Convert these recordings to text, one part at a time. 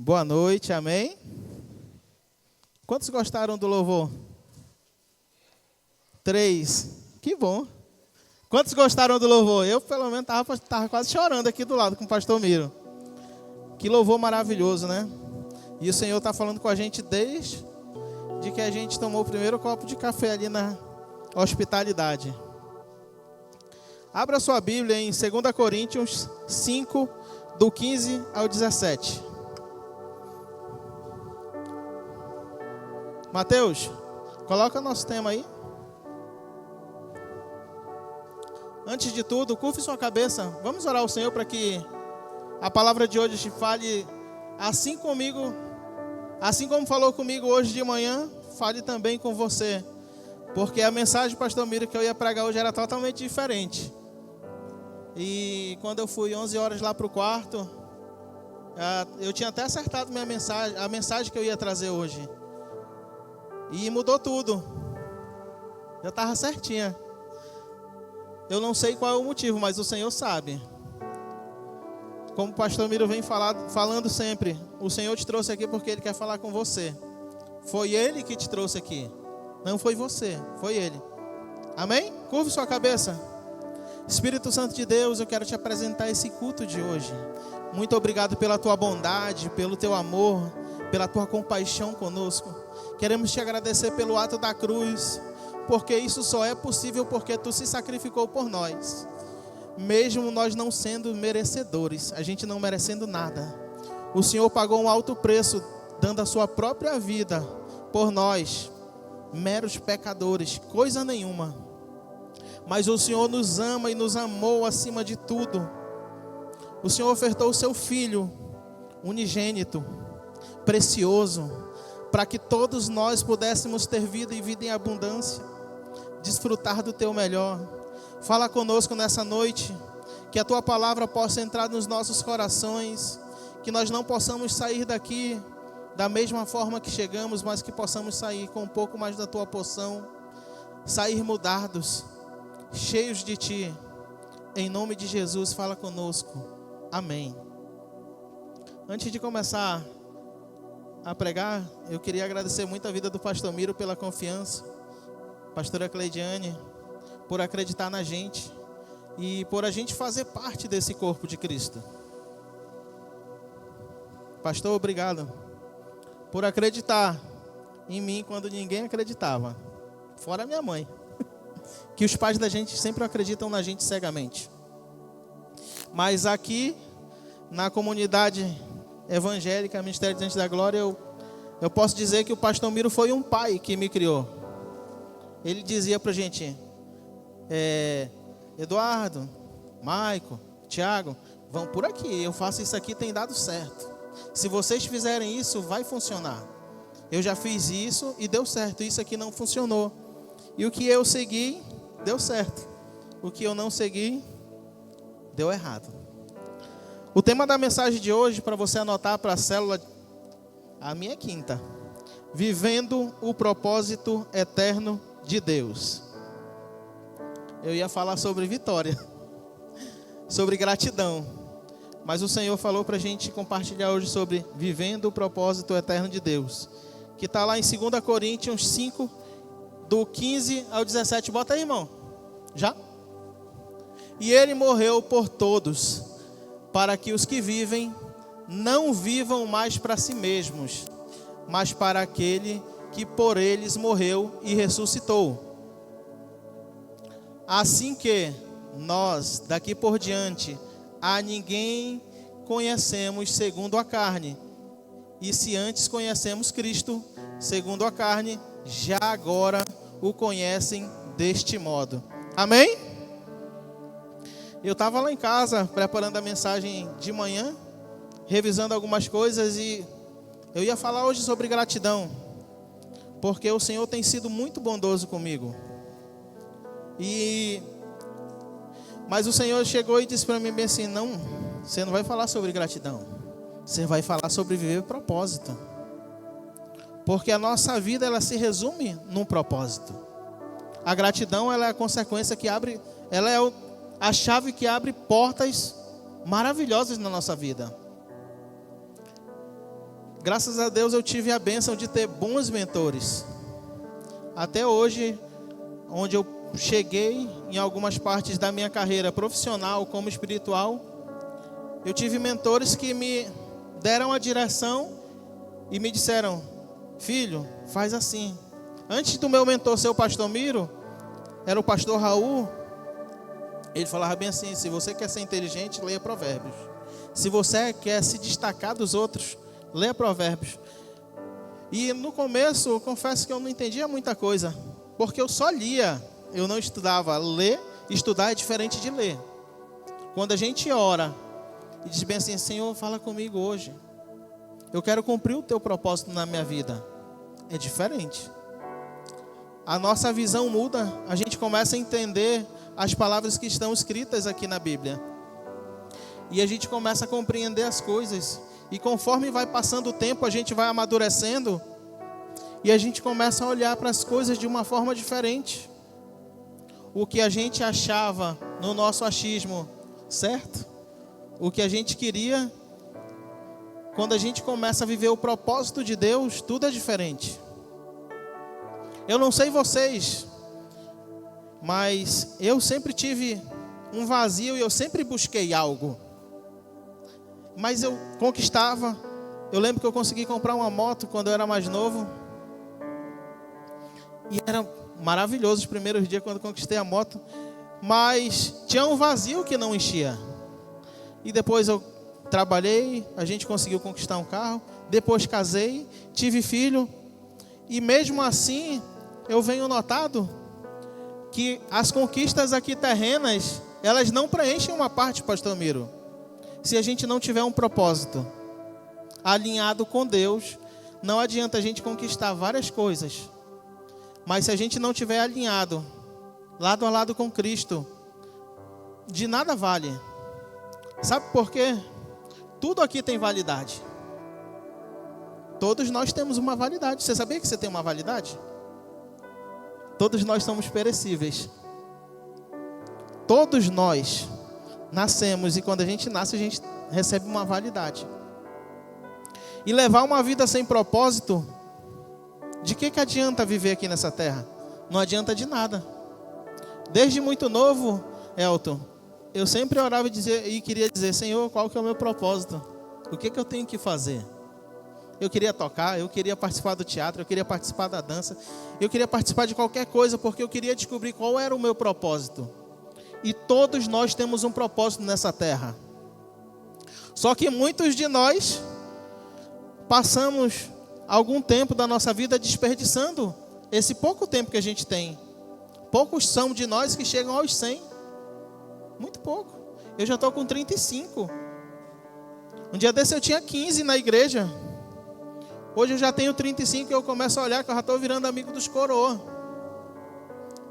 Boa noite, amém? Quantos gostaram do louvor? 3, que bom. Quantos gostaram do louvor? Eu, pelo menos, estava quase chorando aqui do lado com o pastor Miro. Que louvor maravilhoso, né? E o Senhor está falando com a gente desde que a gente tomou o primeiro copo de café ali na hospitalidade. Abra sua Bíblia em 2 Coríntios 5, do 15 ao 17. Mateus, coloca nosso tema aí. Antes de tudo, curve sua cabeça. Vamos orar ao Senhor para que a palavra de hoje te fale assim comigo, assim como falou comigo hoje de manhã, fale também com você. Porque a mensagem do pastor Miro que eu ia pregar hoje era totalmente diferente. E quando eu fui 11 horas lá para o quarto, eu tinha até acertado a mensagem que eu ia trazer hoje. E mudou tudo. Já estava certinha. Eu não sei qual é o motivo, mas o Senhor sabe. Como o pastor Miro vem falando sempre, o Senhor te trouxe aqui porque Ele quer falar com você. Foi Ele que te trouxe aqui. Não foi você, foi Ele. Amém? Curve sua cabeça. Espírito Santo de Deus, eu quero te apresentar esse culto de hoje. Muito obrigado pela tua bondade, pelo teu amor, pela tua compaixão conosco. Queremos te agradecer pelo ato da cruz, porque isso só é possível porque tu se sacrificou por nós. Mesmo nós não sendo merecedores, a gente não merecendo nada. O Senhor pagou um alto preço, dando a sua própria vida por nós, meros pecadores, coisa nenhuma. Mas o Senhor nos ama e nos amou acima de tudo. O Senhor ofertou o seu Filho unigênito, precioso, para que todos nós pudéssemos ter vida e vida em abundância, desfrutar do teu melhor. Fala conosco nessa noite, que a tua palavra possa entrar nos nossos corações, que nós não possamos sair daqui da mesma forma que chegamos, mas que possamos sair com um pouco mais da tua porção, sair mudados, cheios de ti. Em nome de Jesus, fala conosco. Amém. Antes de começar a pregar, eu queria agradecer muito a vida do pastor Miro pela confiança, pastora Cleidiane, por acreditar na gente e por a gente fazer parte desse corpo de Cristo. Pastor, obrigado por acreditar em mim quando ninguém acreditava, fora minha mãe, que os pais da gente sempre acreditam na gente cegamente. Mas aqui na comunidade evangélica, Ministério de Diante da Glória, eu posso dizer que o pastor Miro foi um pai que me criou. Ele dizia pra gente: Eduardo, Maico, Tiago, vão por aqui, eu faço isso aqui, tem dado certo. Se vocês fizerem isso, vai funcionar. Eu já fiz isso e deu certo, isso aqui não funcionou. E o que eu segui, deu certo. O que eu não segui, deu errado. O tema da mensagem de hoje, para você anotar para a célula, a minha é quinta: vivendo o propósito eterno de Deus. Eu ia falar sobre vitória, sobre gratidão, mas o Senhor falou para a gente compartilhar hoje sobre vivendo o propósito eterno de Deus, que está lá em 2 Coríntios 5, do 15 ao 17. Bota aí, irmão. Já? E Ele morreu por todos, para que os que vivem não vivam mais para si mesmos, mas para aquele que por eles morreu e ressuscitou. Assim que nós, daqui por diante, a ninguém conhecemos segundo a carne. E se antes conhecemos Cristo segundo a carne, já agora o conhecem deste modo. Amém? Eu estava lá em casa, preparando a mensagem de manhã, revisando algumas coisas, e eu ia falar hoje sobre gratidão, porque o Senhor tem sido muito bondoso comigo. Mas o Senhor chegou e disse para mim bem assim: não, você não vai falar sobre gratidão, você vai falar sobre viver propósito. Porque a nossa vida, ela se resume num propósito. A gratidão, ela é a consequência que abre, ela é a chave que abre portas maravilhosas na nossa vida. graças a Deus eu tive a bênção de ter bons mentores. Até hoje, onde eu cheguei em algumas partes da minha carreira profissional como espiritual, eu tive mentores que me deram a direção e me disseram: filho, faz assim. Antes do meu mentor ser o pastor Miro, era o pastor Raul. Ele falava bem assim: se você quer ser inteligente, leia Provérbios. Se você quer se destacar dos outros, leia Provérbios. E no começo, eu confesso que eu não entendia muita coisa, porque eu só lia, eu não estudava. Estudar é diferente de ler. Quando a gente ora e diz bem assim: Senhor, fala comigo hoje, eu quero cumprir o teu propósito na minha vida, é diferente. A nossa visão muda, a gente começa a entender as palavras que estão escritas aqui na Bíblia. E a gente começa a compreender as coisas. E conforme vai passando o tempo, a gente vai amadurecendo. E a gente começa a olhar para as coisas de uma forma diferente. O que a gente achava no nosso achismo certo, o que a gente queria, quando a gente começa a viver o propósito de Deus, tudo é diferente. Eu não sei vocês, mas eu sempre tive um vazio e eu sempre busquei algo. Mas eu conquistava. Eu lembro que eu consegui comprar uma moto quando eu era mais novo. E era maravilhoso os primeiros dias quando eu conquistei a moto. Mas tinha um vazio que não enchia. E depois eu trabalhei, a gente conseguiu conquistar um carro. Depois casei, tive filho. E mesmo assim, eu venho notado que as conquistas aqui terrenas, elas não preenchem uma parte, pastor Miro. Se a gente não tiver um propósito alinhado com Deus, não adianta a gente conquistar várias coisas. Mas se a gente não tiver alinhado, lado a lado com Cristo, de nada vale. Sabe por quê? Tudo aqui tem validade. Todos nós temos uma validade. Você sabia que você tem uma validade? Todos nós somos perecíveis. Todos nós nascemos, e quando a gente nasce, a gente recebe uma validade. E levar uma vida sem propósito, de que adianta viver aqui nessa terra? Não adianta de nada. Desde muito novo, Elton, eu sempre orava e queria dizer: Senhor, qual que é o meu propósito? O que eu tenho que fazer? Eu queria tocar, eu queria participar do teatro, eu queria participar da dança, eu queria participar de qualquer coisa, porque eu queria descobrir qual era o meu propósito. E todos nós temos um propósito nessa terra. Só que muitos de nós passamos algum tempo da nossa vida desperdiçando esse pouco tempo que a gente tem. Poucos são de nós que chegam aos 100. Muito pouco. Eu já estou com 35. Um dia desse eu tinha 15 na igreja. Hoje eu já tenho 35 e eu começo a olhar que eu já estou virando amigo dos coroa.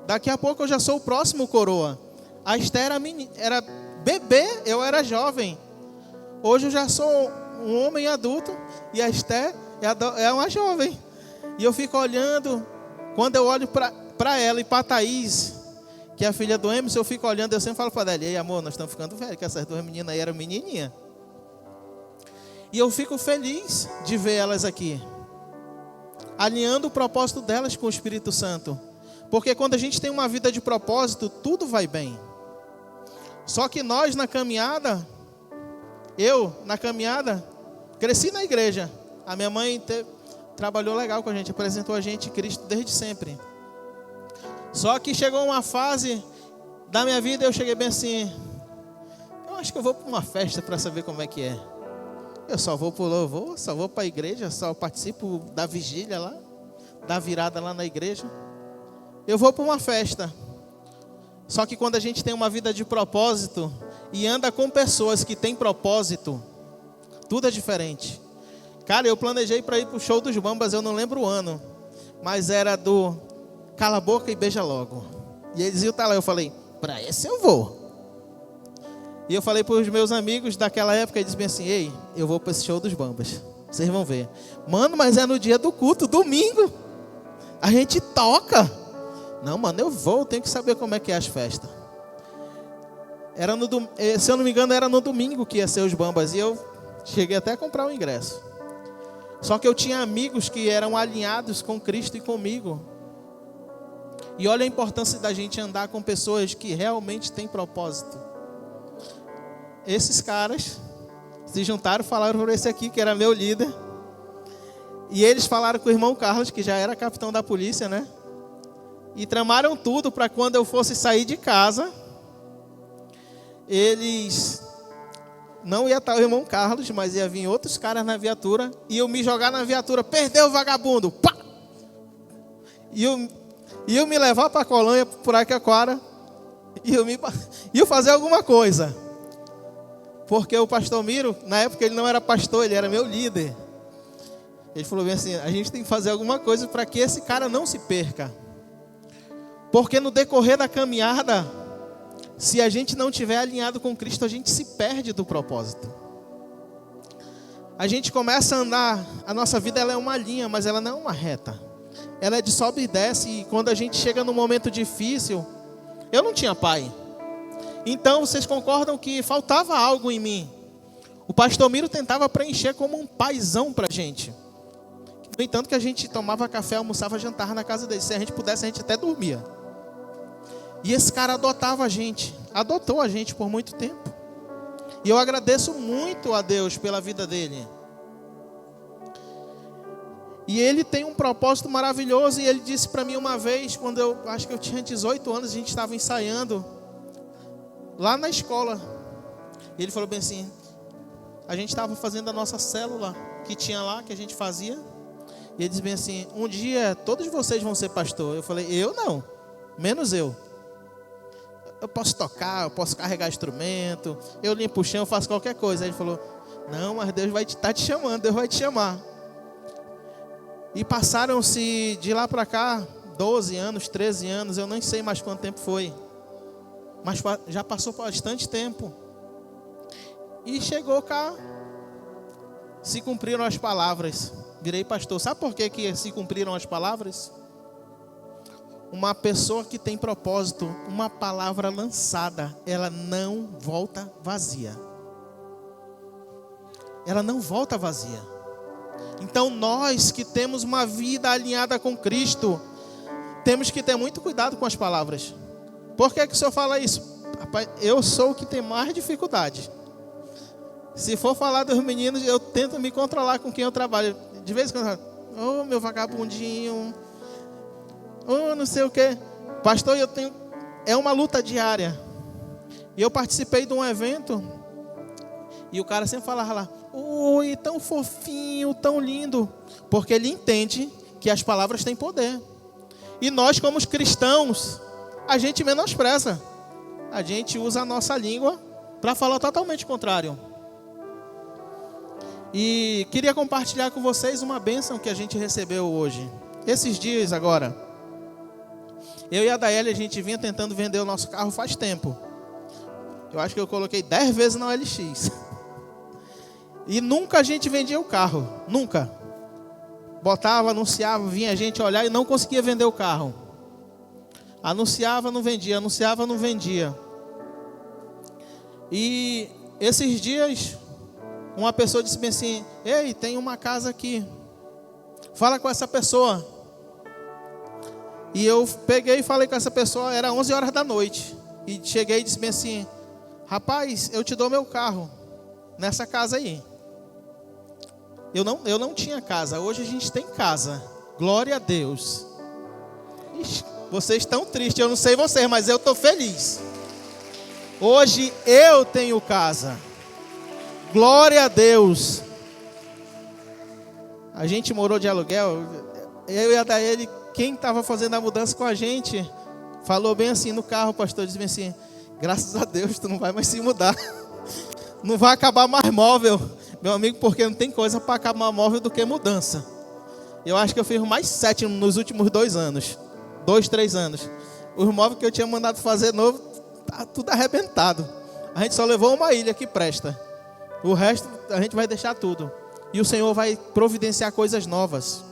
Daqui a pouco eu já sou o próximo coroa. A Esther era bebê, eu era jovem. Hoje eu já sou um homem adulto e a Esther é uma jovem. E eu fico olhando, quando eu olho para ela e para a Thaís, que é a filha do Emerson, eu fico olhando, eu sempre falo para ela: ei, amor, nós estamos ficando velhos, que essas duas meninas aí eram menininhas. E eu fico feliz de ver elas aqui, alinhando o propósito delas com o Espírito Santo. Porque quando a gente tem uma vida de propósito, tudo vai bem. Só que nós na caminhada, cresci na igreja. A minha mãe trabalhou legal com a gente, apresentou a gente Cristo desde sempre. Só que chegou uma fase da minha vida, eu cheguei bem assim: eu acho que eu vou para uma festa para saber como é que é. Eu só vou para o louvor, só vou para a igreja, só participo da vigília lá, da virada lá na igreja. Eu vou para uma festa. Só que quando a gente tem uma vida de propósito e anda com pessoas que têm propósito, tudo é diferente. Cara, eu planejei para ir para o show dos Bambas, eu não lembro o ano, mas era do Cala a Boca e Beija Logo. E eles iam estar lá, eu falei: para esse eu vou. E eu falei para os meus amigos daquela época, eles disseram assim: ei, eu vou para esse show dos Bambas, vocês vão ver. Mano, mas é no dia do culto, domingo, a gente toca. Não, mano, eu vou, tenho que saber como é que é as festas. Se eu não me engano, era no domingo que ia ser os Bambas. E eu cheguei até a comprar o ingresso. Só que eu tinha amigos que eram alinhados com Cristo e comigo. E olha a importância da gente andar com pessoas que realmente têm propósito. Esses caras se juntaram, falaram por esse aqui, que era meu líder. E eles falaram com o irmão Carlos, que já era capitão da polícia, né? E tramaram tudo para quando eu fosse sair de casa, eles... Não ia estar o irmão Carlos, mas ia vir outros caras na viatura. E eu me jogar na viatura. Perdeu o vagabundo. Pá! E eu me levar para a colônia, por Araraquara. E eu fazer alguma coisa. Porque o pastor Miro, na época ele não era pastor, ele era meu líder. Ele falou bem assim, a gente tem que fazer alguma coisa para que esse cara não se perca. Porque no decorrer da caminhada... Se a gente não estiver alinhado com Cristo, a gente se perde do propósito. A gente começa a andar, a nossa vida ela é uma linha, mas ela não é uma reta. Ela é de sobe e desce, e quando a gente chega num momento difícil, eu não tinha pai. Então, vocês concordam que faltava algo em mim. O pastor Miro tentava preencher como um paizão para a gente. No entanto que a gente tomava café, almoçava, jantava na casa dele. Se a gente pudesse, a gente até dormia. E esse cara adotou a gente por muito tempo. E eu agradeço muito a Deus pela vida dele. E ele tem um propósito maravilhoso. E ele disse para mim uma vez, quando eu acho que eu tinha 18 anos, a gente estava ensaiando lá na escola. E ele falou bem assim, a gente estava fazendo a nossa célula que tinha lá, que a gente fazia. E ele disse bem assim, um dia todos vocês vão ser pastor. Eu falei, eu não, menos eu. Eu posso tocar, eu posso carregar instrumento, eu limpo o chão, eu faço qualquer coisa. Aí ele falou, não, mas Deus vai estar te chamando, Deus vai te chamar. E passaram-se de lá para cá 12 anos, 13 anos, eu nem sei mais quanto tempo foi. Mas já passou bastante tempo. E chegou cá, se cumpriram as palavras. Virei pastor. Sabe por que se cumpriram as palavras? Uma pessoa que tem propósito, uma palavra lançada, ela não volta vazia. Ela não volta vazia. Então nós que temos uma vida alinhada com Cristo, temos que ter muito cuidado com as palavras. Por que o senhor fala isso? Rapaz, eu sou o que tem mais dificuldade. Se for falar dos meninos, eu tento me controlar com quem eu trabalho. De vez em quando, ô meu vagabundinho... não sei o que, pastor, é uma luta diária. E eu participei de um evento e o cara sempre falava lá, oi, tão fofinho, tão lindo, porque ele entende que as palavras têm poder. E nós, como cristãos, a gente menospreza, a gente usa a nossa língua para falar totalmente o contrário. E queria compartilhar com vocês uma bênção que a gente recebeu hoje, esses dias agora. Eu e a Daeli, a gente vinha tentando vender o nosso carro faz tempo. Eu acho que eu coloquei 10 vezes na OLX. E nunca a gente vendia o carro. Nunca. Botava, anunciava, vinha a gente olhar e não conseguia vender o carro. Anunciava, não vendia. Anunciava, não vendia. E esses dias, uma pessoa disse bem assim, ei, tem uma casa aqui. Fala com essa pessoa. E eu peguei e falei com essa pessoa, era 11 horas da noite. E cheguei e disse bem assim, rapaz, eu te dou meu carro nessa casa aí. Eu não tinha casa, hoje a gente tem casa. Glória a Deus. Ixi, vocês estão tristes, eu não sei vocês, mas eu estou feliz. Hoje eu tenho casa. Glória a Deus. A gente morou de aluguel, eu e a Daeli, quem estava fazendo a mudança com a gente, falou bem assim no carro, o pastor disse bem assim, graças a Deus, tu não vai mais se mudar. Não vai acabar mais móvel, meu amigo, porque não tem coisa para acabar móvel do que mudança. Eu acho que eu fiz mais 7 nos últimos 2 anos. 2, 3 anos. Os móveis que eu tinha mandado fazer novo, tá tudo arrebentado. A gente só levou uma ilha que presta. O resto, a gente vai deixar tudo. E o Senhor vai providenciar coisas novas.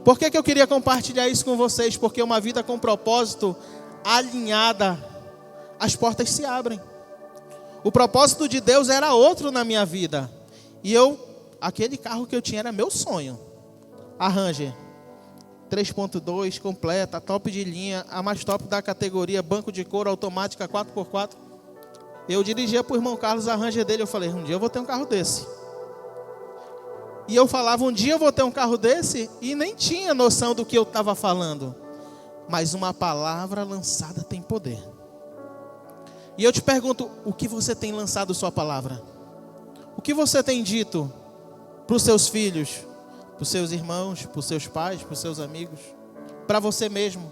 Por que eu queria compartilhar isso com vocês? Porque uma vida com propósito alinhada, as portas se abrem. O propósito de Deus era outro na minha vida. E eu aquele carro que eu tinha era meu sonho. A Ranger 3.2, completa, top de linha, a mais top da categoria, banco de couro, automática 4x4. Eu dirigia para o irmão Carlos a Ranger dele, eu falei, um dia eu vou ter um carro desse. E eu falava, um dia eu vou ter um carro desse, e nem tinha noção do que eu estava falando. Mas uma palavra lançada tem poder. E eu te pergunto, o que você tem lançado sua palavra? O que você tem dito para os seus filhos, para os seus irmãos, para os seus pais, para os seus amigos, para você mesmo?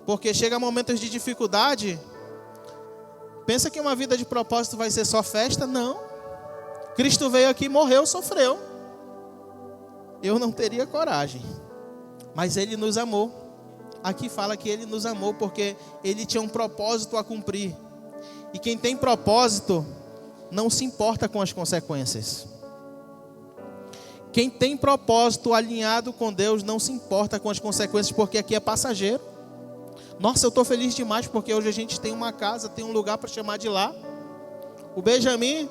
Porque chega momentos de dificuldade, pensa que uma vida de propósito vai ser só festa? Não. Cristo veio aqui, morreu, sofreu. Eu não teria coragem, mas Ele nos amou. Aqui fala que Ele nos amou porque Ele tinha um propósito a cumprir. E quem tem propósito não se importa com as consequências. Quem tem propósito alinhado com Deus não se importa com as consequências, porque aqui é passageiro. Nossa, eu estou feliz demais porque hoje a gente tem uma casa, tem um lugar para chamar de lá. O Benjamin,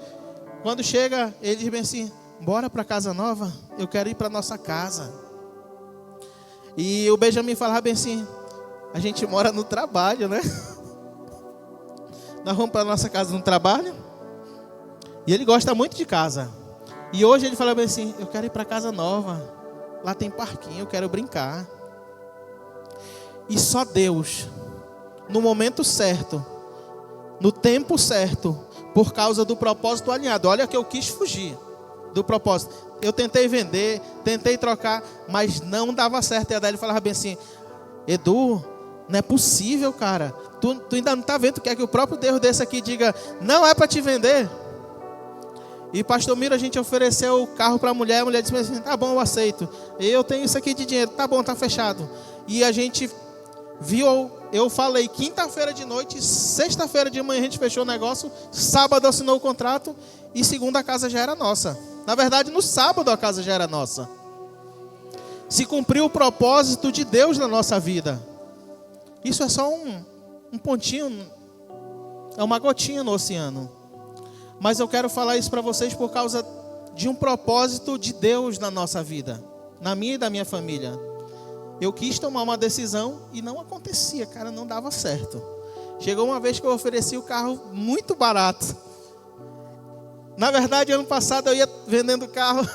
quando chega, ele diz bem assim, bora para casa nova, eu quero ir para nossa casa. E o Benjamin falava bem assim, a gente mora no trabalho, né? Nós vamos para nossa casa no trabalho. E ele gosta muito de casa. E hoje ele fala bem assim, eu quero ir para casa nova. Lá tem parquinho, eu quero brincar. E só Deus, no momento certo, no tempo certo, por causa do propósito alinhado. Olha que eu quis fugir do propósito. Eu tentei vender, tentei trocar, mas não dava certo. E a Adélia falava bem assim, Edu, não é possível, cara. Tu ainda não está vendo, tu quer que o próprio Deus desse aqui diga, não é para te vender. E pastor Miro, a gente ofereceu o carro para a mulher disse assim, tá bom, eu aceito. Eu tenho isso aqui de dinheiro, tá bom, tá fechado. E a gente viu, eu falei, quinta-feira de noite, sexta-feira de manhã a gente fechou o negócio, sábado assinou o contrato e segunda a casa já era nossa. Na verdade, no sábado a casa já era nossa. Se cumpriu o propósito de Deus na nossa vida. Isso é só um pontinho, é uma gotinha no oceano. Mas eu quero falar isso para vocês por causa de um propósito de Deus na nossa vida, na minha e da minha família. Eu quis tomar uma decisão e não acontecia, cara, não dava certo. Chegou uma vez que eu ofereci o carro muito barato. Na verdade, ano passado eu ia vendendo carro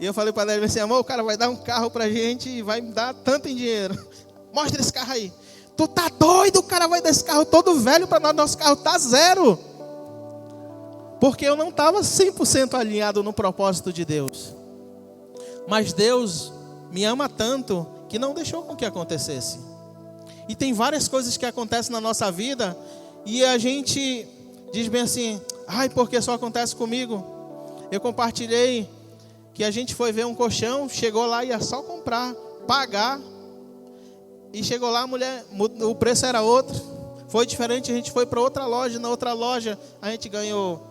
e eu falei para ele assim, amor, o cara vai dar um carro pra gente e vai me dar tanto em dinheiro. Mostra esse carro aí. Tu tá doido? O cara vai dar esse carro todo velho para nós, nosso carro tá zero. Porque eu não estava 100% alinhado no propósito de Deus. Mas Deus me ama tanto que não deixou com que acontecesse. E tem várias coisas que acontecem na nossa vida e a gente diz bem assim, ai, porque só acontece comigo? Eu compartilhei que a gente foi ver um colchão, chegou lá e ia só comprar, pagar. E chegou lá a mulher, o preço era outro. Foi diferente, a gente foi para outra loja, na outra loja a gente ganhou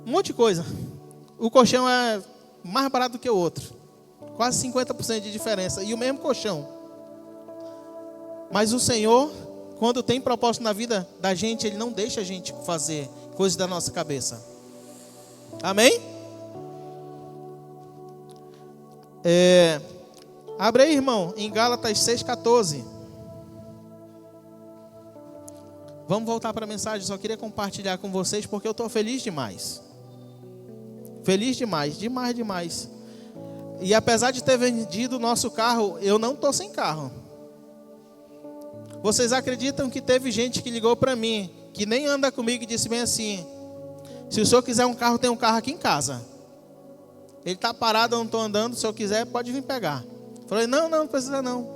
um monte de coisa. O colchão é mais barato do que o outro. Quase 50% de diferença. E o mesmo colchão. Mas o Senhor, quando tem propósito na vida da gente, Ele não deixa a gente fazer coisas da nossa cabeça. Amém? Abre aí, irmão, em Gálatas 6,14. Vamos voltar para a mensagem. Só queria compartilhar com vocês porque eu estou feliz demais. Feliz demais, demais. E apesar de ter vendido o nosso carro, eu não estou sem carro. Vocês acreditam que teve gente que ligou para mim, que nem anda comigo e disse bem assim, se o senhor quiser um carro, tem um carro aqui em casa. Ele está parado, eu não estou andando, se eu quiser pode vir pegar. Falei, não precisa não.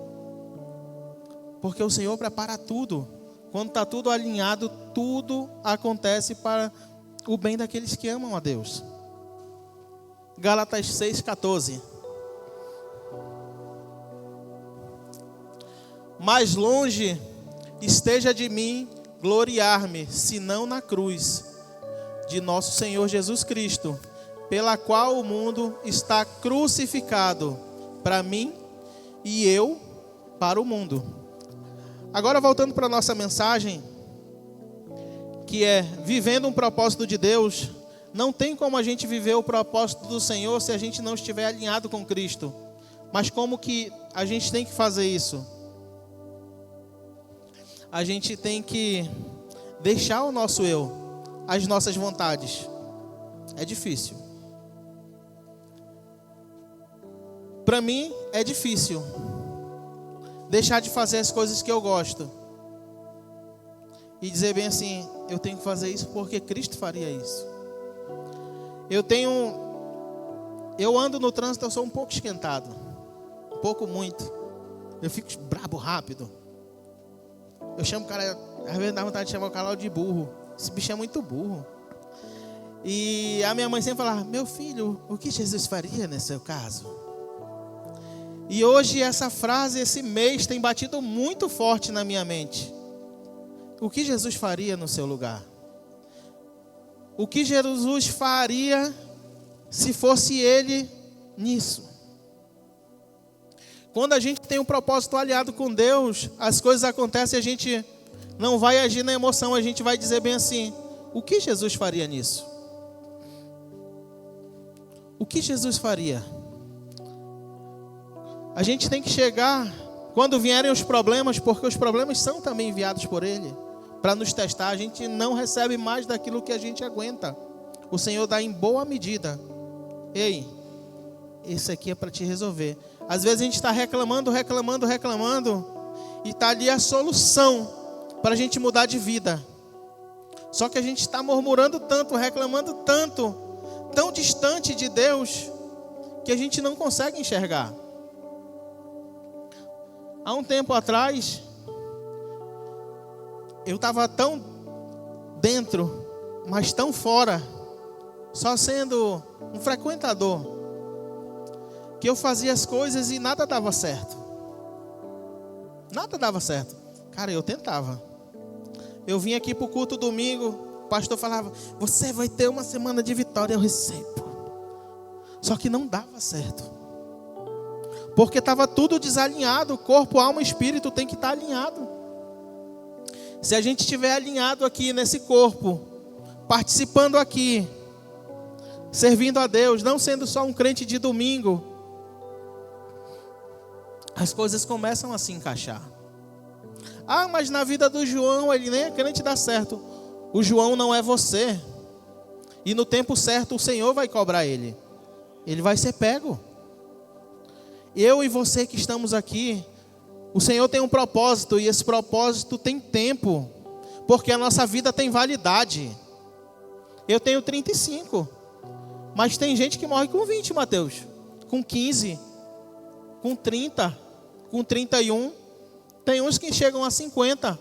Porque o Senhor prepara tudo. Quando está tudo alinhado, tudo acontece para o bem daqueles que amam a Deus. Gálatas 6,14. Mais longe esteja de mim gloriar-me, senão na cruz de nosso Senhor Jesus Cristo, pela qual o mundo está crucificado para mim e eu para o mundo. Agora voltando para a nossa mensagem, que é vivendo um propósito de Deus, Não tem como a gente viver o propósito do Senhor se a gente não estiver alinhado com Cristo. Mas como que a gente tem que fazer isso? A gente tem que deixar o nosso eu, as nossas vontades. É difícil. Para mim é difícil deixar de fazer as coisas que eu gosto e dizer bem assim, eu tenho que fazer isso porque Cristo faria isso. Eu ando no trânsito, eu sou um pouco esquentado, um pouco muito. Eu fico brabo rápido. Eu chamo o cara, às vezes dá vontade de chamar o cara de burro. Esse bicho é muito burro. E a minha mãe sempre fala, meu filho, o que Jesus faria nesse seu caso? E hoje essa frase, esse mês tem batido muito forte na minha mente. O que Jesus faria no seu lugar? O que Jesus faria se fosse Ele nisso? Quando a gente tem um propósito aliado com Deus, as coisas acontecem e a gente não vai agir na emoção, a gente vai dizer bem assim, o que Jesus faria nisso? O que Jesus faria? A gente tem que chegar, quando vierem os problemas, porque os problemas são também enviados por Ele, para nos testar. A gente não recebe mais daquilo que a gente aguenta. O Senhor dá em boa medida. Ei, esse aqui é para te resolver. Às vezes a gente está reclamando, e está ali a solução para a gente mudar de vida. Só que a gente está murmurando tanto, reclamando tanto, tão distante de Deus, que a gente não consegue enxergar. Há um tempo atrás, eu estava tão dentro, mas tão fora, só sendo um frequentador, que eu fazia as coisas e nada dava certo. Nada dava certo. Cara, eu tentava. Eu vim aqui para o culto domingo, o pastor falava, você vai ter uma semana de vitória, eu recebo. Só que não dava certo. Porque estava tudo desalinhado, corpo, alma e espírito tem que estar alinhado. Se a gente estiver alinhado aqui nesse corpo, participando aqui, servindo a Deus, não sendo só um crente de domingo, as coisas começam a se encaixar. Ah, mas na vida do João, ele nem é crente, dá certo. O João não é você. E no tempo certo o Senhor vai cobrar ele. Ele vai ser pego. Eu e você que estamos aqui, o Senhor tem um propósito, e esse propósito tem tempo, porque a nossa vida tem validade. Eu tenho 35, mas tem gente que morre com 20, Mateus, com 15, com 30, com 31, tem uns que chegam a 50.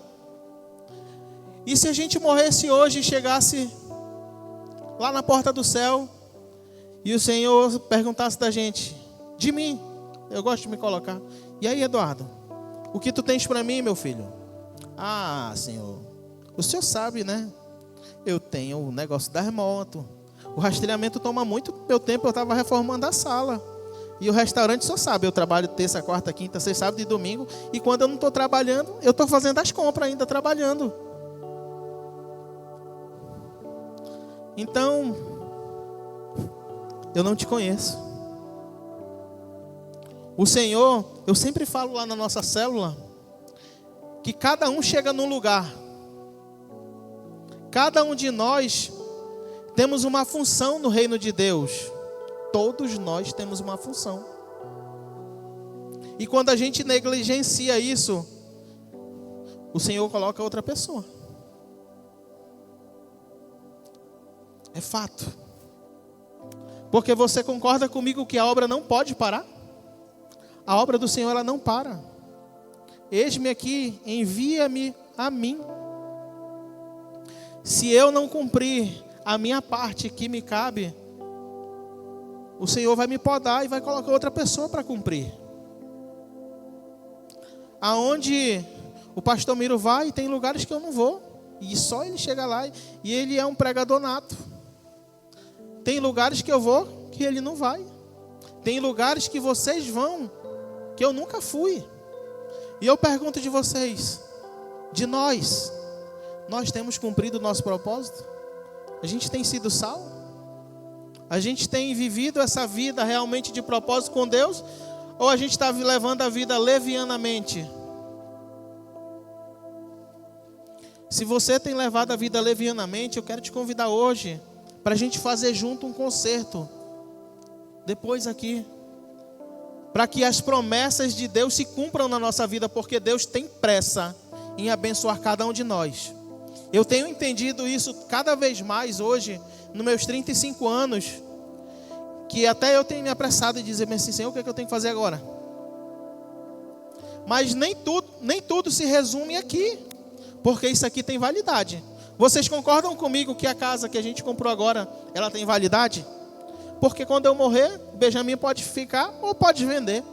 E se a gente morresse hoje e chegasse lá na porta do céu, e o Senhor perguntasse da gente, de mim, eu gosto de me colocar, e aí, Eduardo, o que tu tens para mim, meu filho? Ah, Senhor, o Senhor sabe, né? Eu tenho o negócio das motos. O rastreamento toma muito meu tempo, eu estava reformando a sala. E o restaurante, o Senhor sabe, eu trabalho terça, quarta, quinta, sexta, sábado e domingo. E quando eu não estou trabalhando, eu estou fazendo as compras ainda, trabalhando. Então, eu não te conheço. O Senhor, eu sempre falo lá na nossa célula, que cada um chega num lugar. Cada um de nós temos uma função no reino de Deus. Todos nós temos uma função. E quando a gente negligencia isso, o Senhor coloca outra pessoa. É fato. Porque você concorda comigo que a obra não pode parar? A obra do Senhor, ela não para. Eis-me aqui, envia-me a mim. Se eu não cumprir a minha parte que me cabe, o Senhor vai me podar e vai colocar outra pessoa para cumprir. Aonde o pastor Miro vai, tem lugares que eu não vou. E só ele chega lá e ele é um pregador nato. Tem lugares que eu vou que ele não vai. Tem lugares que vocês vão que eu nunca fui. E eu pergunto de vocês, de nós temos cumprido o nosso propósito? A gente tem sido sal? A gente tem vivido essa vida realmente de propósito com Deus? Ou a gente está levando a vida levianamente? Se você tem levado a vida levianamente, eu quero te convidar hoje para a gente fazer junto um concerto. Depois aqui. Para que as promessas de Deus se cumpram na nossa vida, porque Deus tem pressa em abençoar cada um de nós. Eu tenho entendido isso cada vez mais hoje, nos meus 35 anos, que até eu tenho me apressado em dizer assim, Senhor, o que é que eu tenho que fazer agora? Mas nem tudo se resume aqui, porque isso aqui tem validade. Vocês concordam comigo que a casa que a gente comprou agora, ela tem validade? Porque quando eu morrer, Benjamin pode ficar ou pode vender.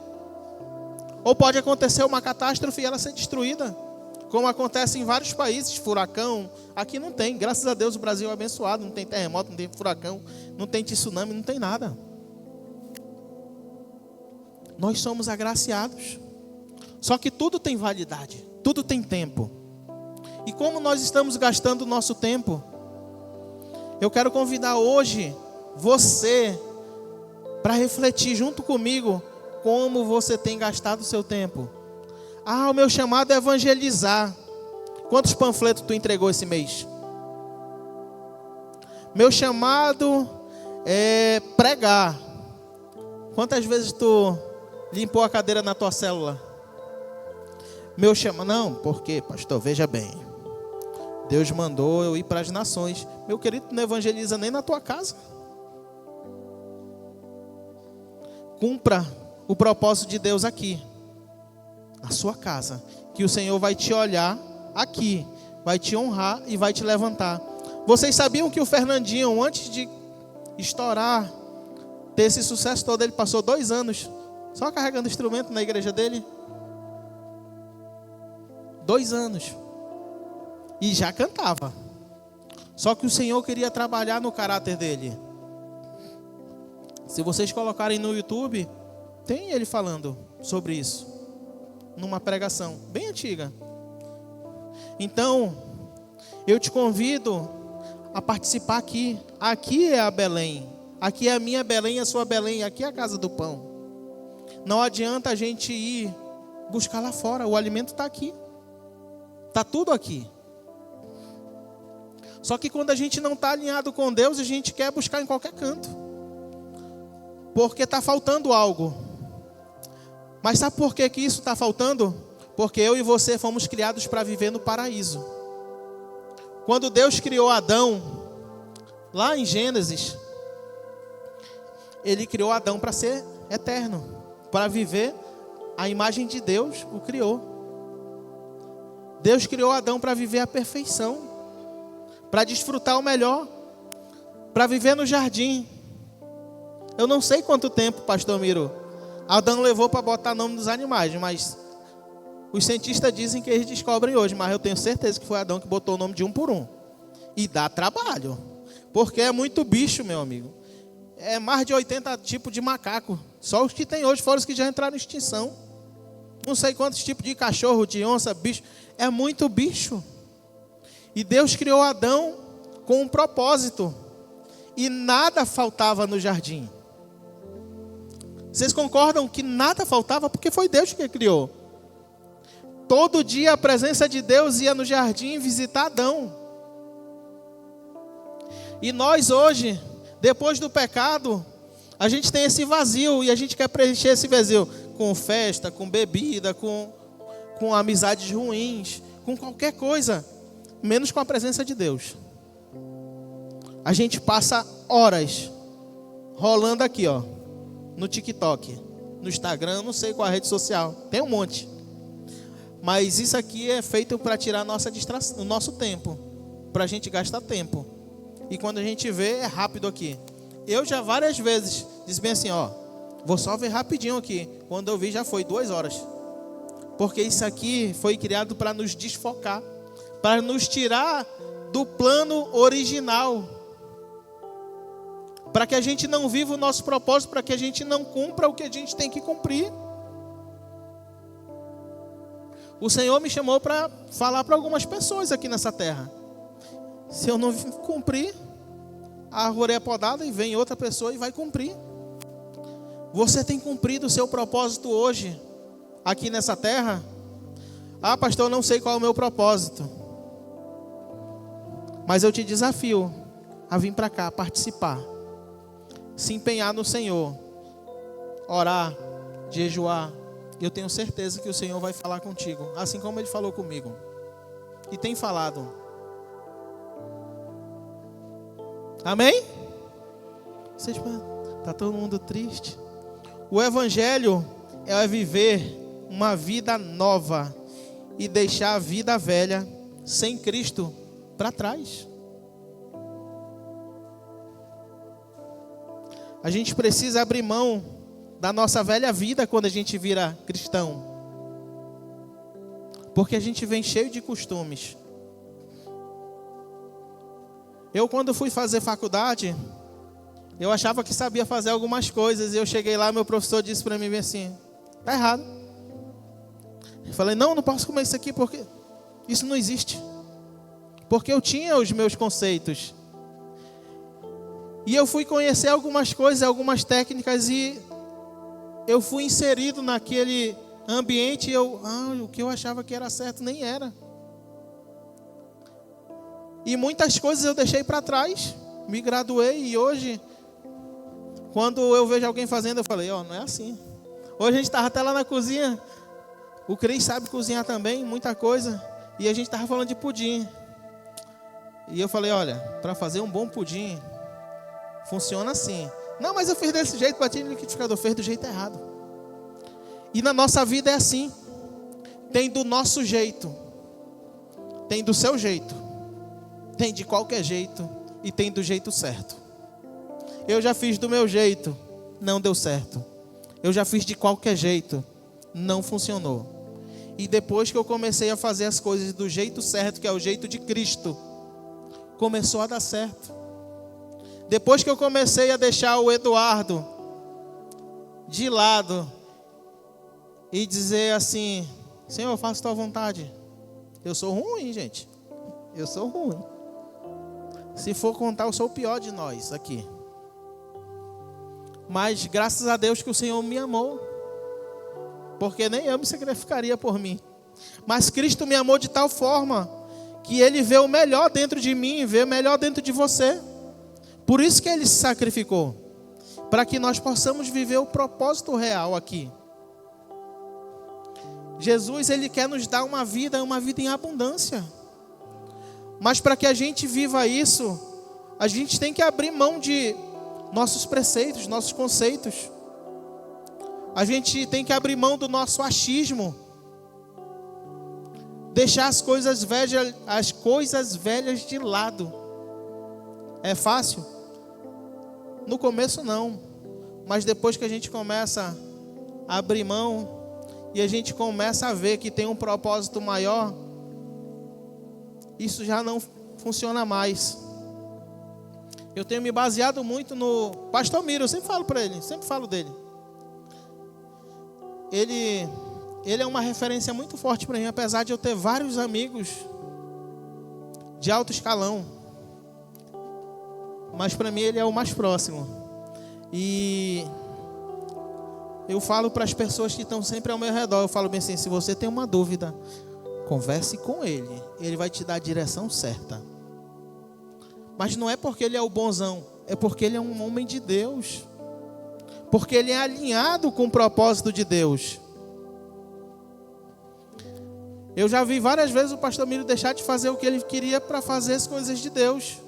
Ou pode acontecer uma catástrofe e ela ser destruída. Como acontece em vários países, furacão. Aqui não tem, graças a Deus o Brasil é abençoado. Não tem terremoto, não tem furacão, não tem tsunami, não tem nada. Nós somos agraciados. Só que tudo tem validade, tudo tem tempo. E como nós estamos gastando o nosso tempo? Eu quero convidar hoje você para refletir junto comigo como você tem gastado o seu tempo. O meu chamado é evangelizar. Quantos panfletos tu entregou esse mês? Meu chamado é pregar. Quantas vezes tu limpou a cadeira na tua célula? Meu chamado, não, porque pastor, veja bem, Deus mandou eu ir para as nações. Meu querido, tu não evangeliza nem na tua casa. Cumpra o propósito de Deus aqui, na sua casa, que o Senhor vai te olhar aqui, vai te honrar e vai te levantar. Vocês sabiam que o Fernandinho, antes de estourar, ter esse sucesso todo, ele passou 2 anos só carregando instrumento na igreja dele? 2 anos. E já cantava. Só que o Senhor queria trabalhar no caráter dele. Se vocês colocarem no YouTube, tem ele falando sobre isso, numa pregação bem antiga. Então, eu te convido a participar aqui. Aqui é a Belém. Aqui é a minha Belém, a sua Belém. Aqui é a casa do pão. Não adianta a gente ir buscar lá fora. O alimento está aqui. Está tudo aqui. Só que quando a gente não está alinhado com Deus, a gente quer buscar em qualquer canto. Porque está faltando algo. Mas sabe por que isso está faltando? Porque eu e você fomos criados para viver no paraíso. Quando Deus criou Adão, lá em Gênesis, Ele criou Adão para ser eterno, para viver a imagem de Deus, o criou. Deus criou Adão para viver a perfeição, para desfrutar o melhor, para viver no jardim. Eu não sei quanto tempo, pastor Miro, Adão levou para botar nome nos animais, mas os cientistas dizem que eles descobrem hoje, mas eu tenho certeza que foi Adão que botou o nome de um por um. E dá trabalho, porque é muito bicho, meu amigo. É mais de 80 tipos de macaco. Só os que tem hoje foram os que já entraram em extinção. Não sei quantos tipos de cachorro, de onça, bicho. É muito bicho. E Deus criou Adão com um propósito. E nada faltava no jardim. Vocês concordam que nada faltava? Porque foi Deus que criou. Todo dia a presença de Deus ia no jardim visitar Adão. E nós hoje, depois do pecado, a gente tem esse vazio. E a gente quer preencher esse vazio com festa, com bebida, com amizades ruins, com qualquer coisa, menos com a presença de Deus. A gente passa horas rolando aqui, ó, no TikTok, no Instagram, não sei qual a rede social, tem um monte. Mas isso aqui é feito para tirar a nossa distração, o nosso tempo, para a gente gastar tempo. E quando a gente vê, é rápido aqui. Eu já várias vezes disse bem assim, ó, vou só ver rapidinho aqui. Quando eu vi já foi 2 horas. Porque isso aqui foi criado para nos desfocar, para nos tirar do plano original, para que a gente não viva o nosso propósito, para que a gente não cumpra o que a gente tem que cumprir. O Senhor me chamou para falar para algumas pessoas aqui nessa terra. Se eu não cumprir, a árvore é podada e vem outra pessoa e vai cumprir. Você tem cumprido o seu propósito hoje, aqui nessa terra? Ah, pastor, eu não sei qual é o meu propósito. Mas eu te desafio a vir para cá, participar. Se empenhar no Senhor. Orar, jejuar. Eu tenho certeza que o Senhor vai falar contigo, assim como Ele falou comigo. E tem falado. Amém? Está todo mundo triste? O Evangelho é viver uma vida nova e deixar a vida velha, sem Cristo, para trás. A gente precisa abrir mão da nossa velha vida quando a gente vira cristão. Porque a gente vem cheio de costumes. Eu, quando fui fazer faculdade, eu achava que sabia fazer algumas coisas. E eu cheguei lá, meu professor disse para mim assim: tá errado. Eu falei: não posso comer isso aqui porque isso não existe. Porque eu tinha os meus conceitos. E eu fui conhecer algumas coisas, algumas técnicas, e eu fui inserido naquele ambiente e o que eu achava que era certo nem era. E muitas coisas eu deixei para trás, me graduei e hoje, quando eu vejo alguém fazendo, eu falei: não é assim. Hoje a gente estava até lá na cozinha, o Cris sabe cozinhar também, muita coisa, e a gente estava falando de pudim. E eu falei: olha, para fazer um bom pudim, funciona assim. Não, mas eu fiz desse jeito, bati no liquidificador, fez do jeito errado. E na nossa vida é assim. Tem do nosso jeito, tem do seu jeito, tem de qualquer jeito e tem do jeito certo. Eu já fiz do meu jeito, não deu certo. Eu já fiz de qualquer jeito, não funcionou. E depois que eu comecei a fazer as coisas do jeito certo, que é o jeito de Cristo, começou a dar certo. Depois que eu comecei a deixar o Eduardo de lado e dizer assim: Senhor, eu faço tua vontade. Eu sou ruim, gente. Eu sou ruim. Se for contar, eu sou o pior de nós aqui. Mas graças a Deus que o Senhor me amou. Porque nem eu me sacrificaria por mim. Mas Cristo me amou de tal forma que Ele vê o melhor dentro de mim, vê o melhor dentro de você. Por isso que Ele se sacrificou. Para que nós possamos viver o propósito real aqui. Jesus, Ele quer nos dar uma vida em abundância. Mas para que a gente viva isso, a gente tem que abrir mão de nossos preceitos, nossos conceitos. A gente tem que abrir mão do nosso achismo. Deixar as coisas velhas de lado. É fácil? No começo não. Mas depois que a gente começa a abrir mão e a gente começa a ver que tem um propósito maior, isso já não funciona mais. Eu tenho me baseado muito no Pastor Miro, eu sempre falo para ele, sempre falo dele. Ele é uma referência muito forte para mim, apesar de eu ter vários amigos de alto escalão. Mas para mim ele é o mais próximo. E eu falo para as pessoas que estão sempre ao meu redor, eu falo bem assim: se você tem uma dúvida, converse com ele. Ele vai te dar a direção certa. Mas não é porque ele é o bonzão, é porque ele é um homem de Deus. Porque ele é alinhado com o propósito de Deus. Eu já vi várias vezes o pastor Miro deixar de fazer o que ele queria para fazer as coisas de Deus.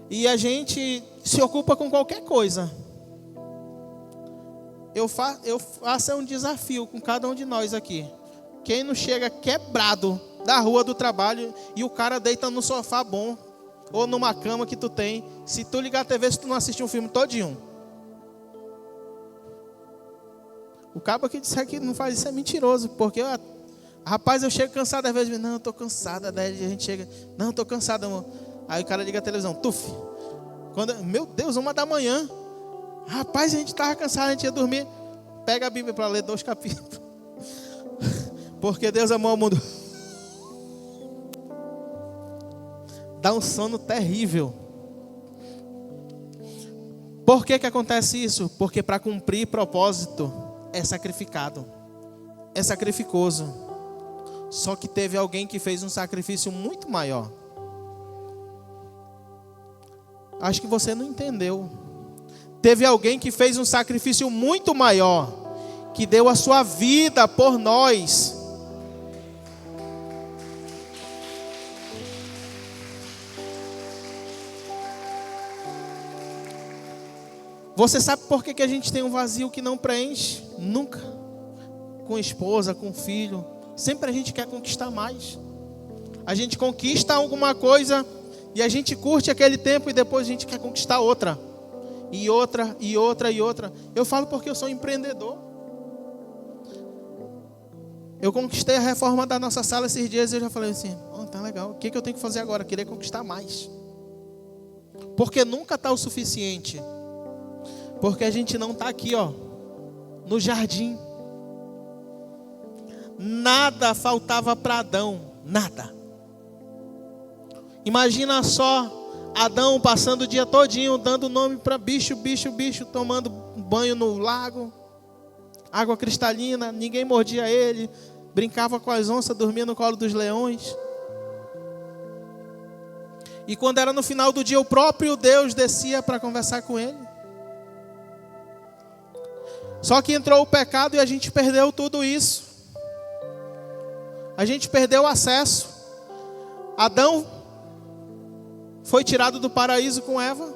E a gente se ocupa com qualquer coisa. Eu faço um desafio com cada um de nós aqui. Quem não chega quebrado da rua do trabalho e o cara deita no sofá bom ou numa cama que tu tem, se tu ligar a TV, se tu não assistir um filme todinho. O cabo que disser que não faz isso é mentiroso, porque rapaz, eu chego cansado às vezes, não, eu tô cansada, daí a gente chega, não, eu tô cansado, amor. Aí o cara liga a televisão, tuf. Meu Deus, 1h da manhã. Rapaz, a gente estava cansado, a gente ia dormir. Pega a Bíblia para ler 2 capítulos. Porque Deus amou o mundo. Dá um sono terrível. Por que acontece isso? Porque para cumprir propósito é sacrificado. É sacrificoso. Só que teve alguém que fez um sacrifício muito maior. Acho que você não entendeu. Teve alguém que fez um sacrifício muito maior, que deu a sua vida por nós. Você sabe por que a gente tem um vazio que não preenche? Nunca. Com esposa, com filho. Sempre a gente quer conquistar mais. A gente conquista alguma coisa e a gente curte aquele tempo e depois a gente quer conquistar outra. E outra, e outra, e outra. Eu falo porque eu sou empreendedor. Eu conquistei a reforma da nossa sala esses dias e eu já falei assim, tá legal, o que eu tenho que fazer agora? Eu queria conquistar mais. Porque nunca está o suficiente. Porque a gente não está aqui, no jardim. Nada faltava para Adão, nada. Imagina só, Adão passando o dia todinho, dando nome para bicho, tomando banho no lago, água cristalina, ninguém mordia ele, brincava com as onças, dormia no colo dos leões. E quando era no final do dia, o próprio Deus descia para conversar com ele. Só que entrou o pecado e a gente perdeu tudo isso. A gente perdeu o acesso. Adão foi tirado do paraíso com Eva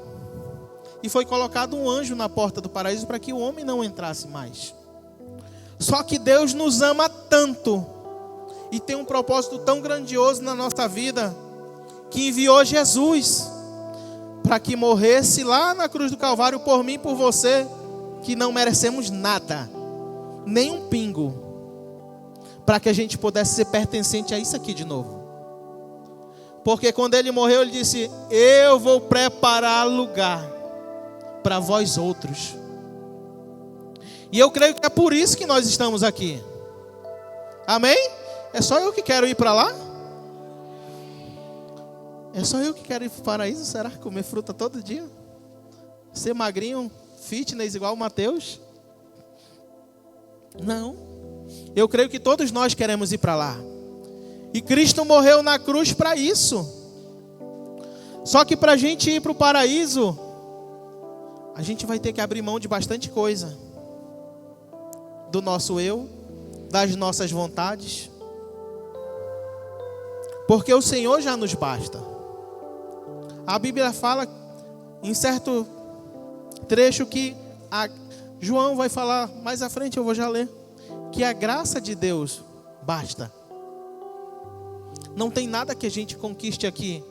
e foi colocado um anjo na porta do paraíso para que o homem não entrasse mais. Só que Deus nos ama tanto e tem um propósito tão grandioso na nossa vida que enviou Jesus para que morresse lá na cruz do Calvário por mim e por você, que não merecemos nada, nem um pingo, para que a gente pudesse ser pertencente a isso aqui de novo. Porque quando ele morreu, ele disse: eu vou preparar lugar para vós outros. E eu creio que é por isso que nós estamos aqui. Amém? É só eu que quero ir para lá? É só eu que quero ir para o paraíso? Será? Comer fruta todo dia? Ser magrinho, fitness igual o Mateus? Não. Eu creio que todos nós queremos ir para lá. E Cristo morreu na cruz para isso. Só que para a gente ir para o paraíso, a gente vai ter que abrir mão de bastante coisa. Do nosso eu, das nossas vontades. Porque o Senhor já nos basta. A Bíblia fala em certo trecho que João vai falar mais à frente, eu vou já ler, que a graça de Deus basta. Não tem nada que a gente conquiste aqui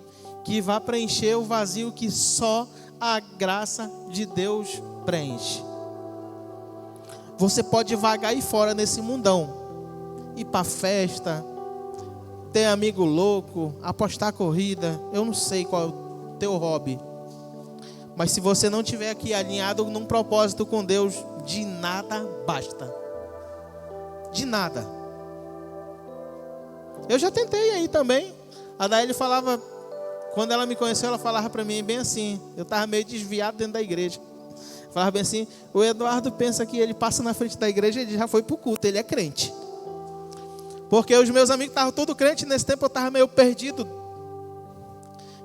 que vá preencher o vazio que só a graça de Deus preenche. Você pode vagar aí fora nesse mundão, ir para festa, ter amigo louco, apostar corrida, eu não sei qual é o teu hobby. Mas se você não estiver aqui alinhado num propósito com Deus, de nada basta. De nada. Eu já tentei aí também. A Daeli falava, quando ela me conheceu, ela falava para mim bem assim, eu estava meio desviado dentro da igreja. Falava bem assim, o Eduardo pensa que ele passa na frente da igreja e ele já foi para o culto, ele é crente. Porque os meus amigos estavam todos crentes, nesse tempo eu estava meio perdido.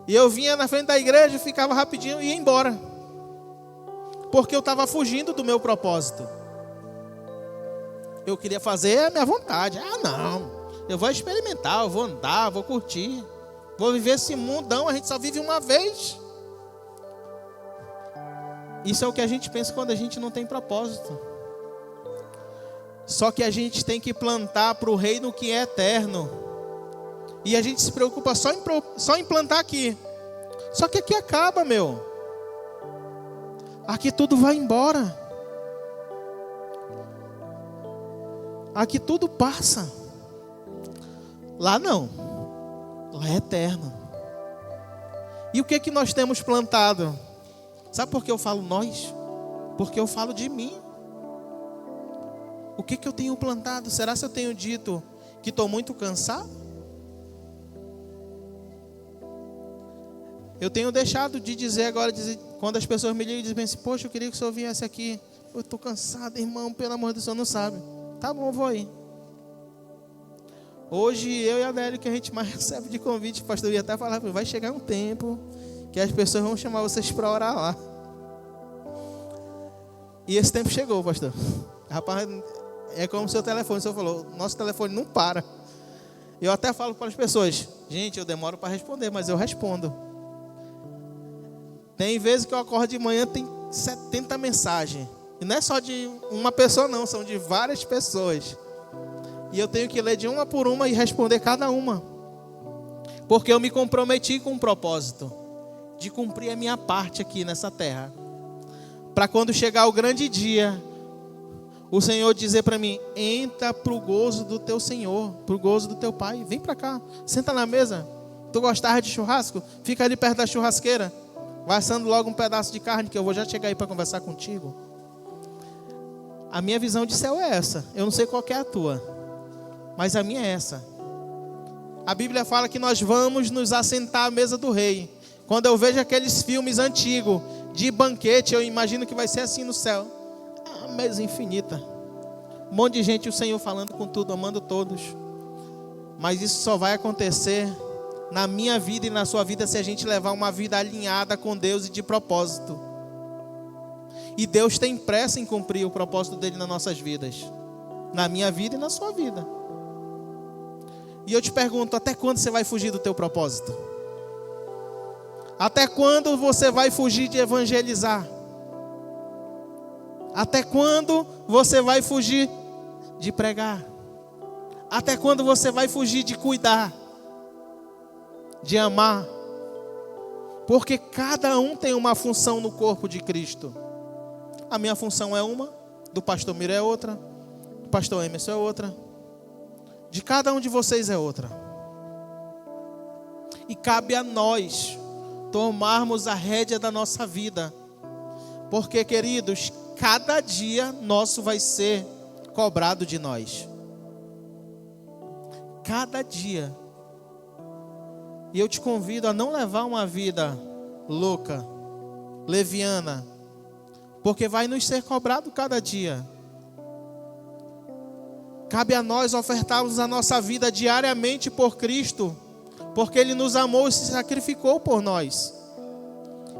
E eu vinha na frente da igreja, ficava rapidinho e ia embora. Porque eu estava fugindo do meu propósito. Eu queria fazer a minha vontade. Não, eu vou experimentar, eu vou andar, vou curtir. Vou viver esse mundão, a gente só vive uma vez. Isso é o que a gente pensa quando a gente não tem propósito. Só que a gente tem que plantar para o reino que é eterno. E a gente se preocupa só em plantar aqui. Só que aqui acaba, meu. Aqui tudo vai embora. Aqui tudo passa. Lá não. Lá é eterno. E o que nós temos plantado? Sabe por que eu falo nós? Porque eu falo de mim. O que eu tenho plantado? Será que eu tenho dito que estou muito cansado? Eu tenho deixado de dizer agora, quando as pessoas me ligam e dizem assim, poxa, eu queria que o senhor viesse aqui. Eu estou cansado, irmão, pelo amor de Deus, o senhor não sabe. Tá bom, eu vou aí. Hoje, eu e a Adélio, que a gente mais recebe de convite, o pastor ia até falar, vai chegar um tempo que as pessoas vão chamar vocês para orar lá. E esse tempo chegou, pastor. Rapaz, é como o seu telefone, o senhor falou, nosso telefone não para. Eu até falo para as pessoas, gente, eu demoro para responder, mas eu respondo. Tem vezes que eu acordo de manhã, tem 70 mensagens. E não é só de uma pessoa não, são de várias pessoas. E eu tenho que ler de uma por uma e responder cada uma. Porque eu me comprometi com um propósito. De cumprir a minha parte aqui nessa terra. Para quando chegar o grande dia, o Senhor dizer para mim, entra para o gozo do teu Senhor, para o gozo do teu Pai. Vem para cá, senta na mesa. Tu gostava de churrasco? Fica ali perto da churrasqueira. Vai assando logo um pedaço de carne que eu vou já chegar aí para conversar contigo. A minha visão de céu é essa. Eu não sei qual é a tua, mas a minha é essa. A Bíblia fala que nós vamos nos assentar à mesa do rei. Quando eu vejo aqueles filmes antigos de banquete, eu imagino que vai ser assim no céu. A mesa infinita. Um monte de gente, o Senhor falando com tudo, amando todos. Mas isso só vai acontecer na minha vida e na sua vida se a gente levar uma vida alinhada com Deus e de propósito. E Deus tem pressa em cumprir o propósito dele nas nossas vidas. Na minha vida e na sua vida. E eu te pergunto, até quando você vai fugir do teu propósito? Até quando você vai fugir de evangelizar? Até quando você vai fugir de pregar? Até quando você vai fugir de cuidar? De amar? Porque cada um tem uma função no corpo de Cristo. A minha função é uma, do pastor Miro é outra, do pastor Emerson é outra, de cada um de vocês é outra. E cabe a nós tomarmos a rédea da nossa vida. Porque, queridos, cada dia nosso vai ser cobrado de nós. Cada dia. E eu te convido a não levar uma vida louca, leviana, porque vai nos ser cobrado cada dia. Cabe a nós ofertarmos a nossa vida diariamente por Cristo, porque Ele nos amou e se sacrificou por nós.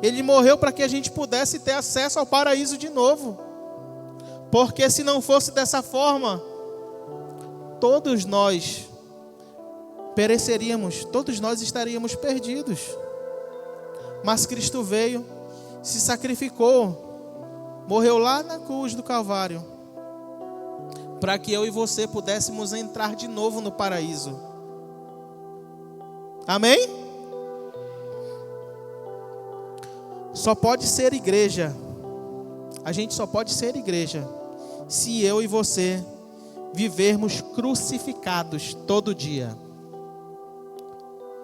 Ele morreu para que a gente pudesse ter acesso ao paraíso de novo. Porque se não fosse dessa forma, todos nós pereceríamos, todos nós estaríamos perdidos. Mas Cristo veio, se sacrificou, morreu lá na cruz do Calvário, para que eu e você pudéssemos entrar de novo no paraíso. Amém? Só pode ser igreja. A gente só pode ser igreja se eu e você vivermos crucificados todo dia.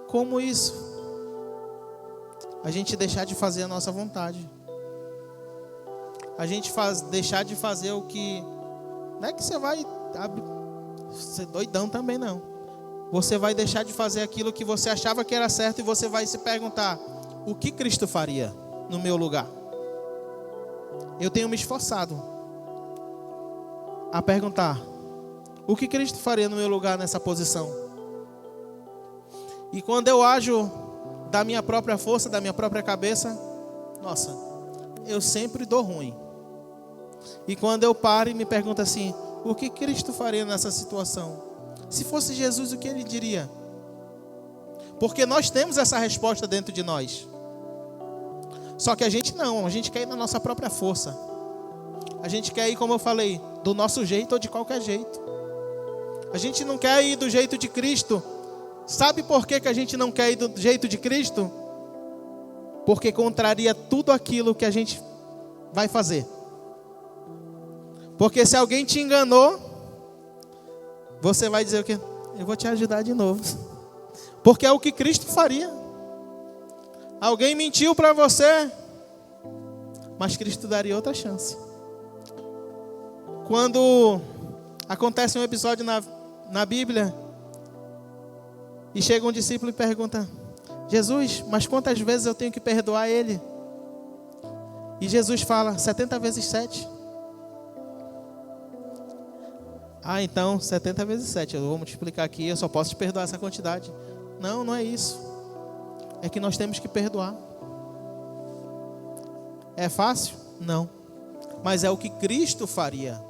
Como isso? A gente deixar de fazer a nossa vontade. A gente deixar de fazer o que... Não é que você vai ser doidão também, não. Você vai deixar de fazer aquilo que você achava que era certo e você vai se perguntar: o que Cristo faria no meu lugar? Eu tenho me esforçado a perguntar: o que Cristo faria no meu lugar nessa posição? E quando eu ajo da minha própria força, da minha própria cabeça, nossa, eu sempre dou ruim. E quando eu paro e me pergunto assim: o que Cristo faria nessa situação? Se fosse Jesus, o que Ele diria? Porque nós temos essa resposta dentro de nós. Só que a gente não, a gente quer ir na nossa própria força. A gente quer ir, como eu falei, do nosso jeito ou de qualquer jeito. A gente não quer ir do jeito de Cristo. Sabe por que a gente não quer ir do jeito de Cristo? Porque contraria tudo aquilo que a gente vai fazer. Porque se alguém te enganou, você vai dizer o quê? Eu vou te ajudar de novo. Porque é o que Cristo faria. Alguém mentiu para você, mas Cristo daria outra chance. Quando acontece um episódio na Bíblia, e chega um discípulo e pergunta: Jesus, mas quantas vezes eu tenho que perdoar ele? E Jesus fala, 70 vezes 7. Ah, então, 70 vezes 7. Eu vou multiplicar aqui, eu só posso te perdoar essa quantidade. Não, não é isso. É que nós temos que perdoar. É fácil? Não. Mas é o que Cristo faria.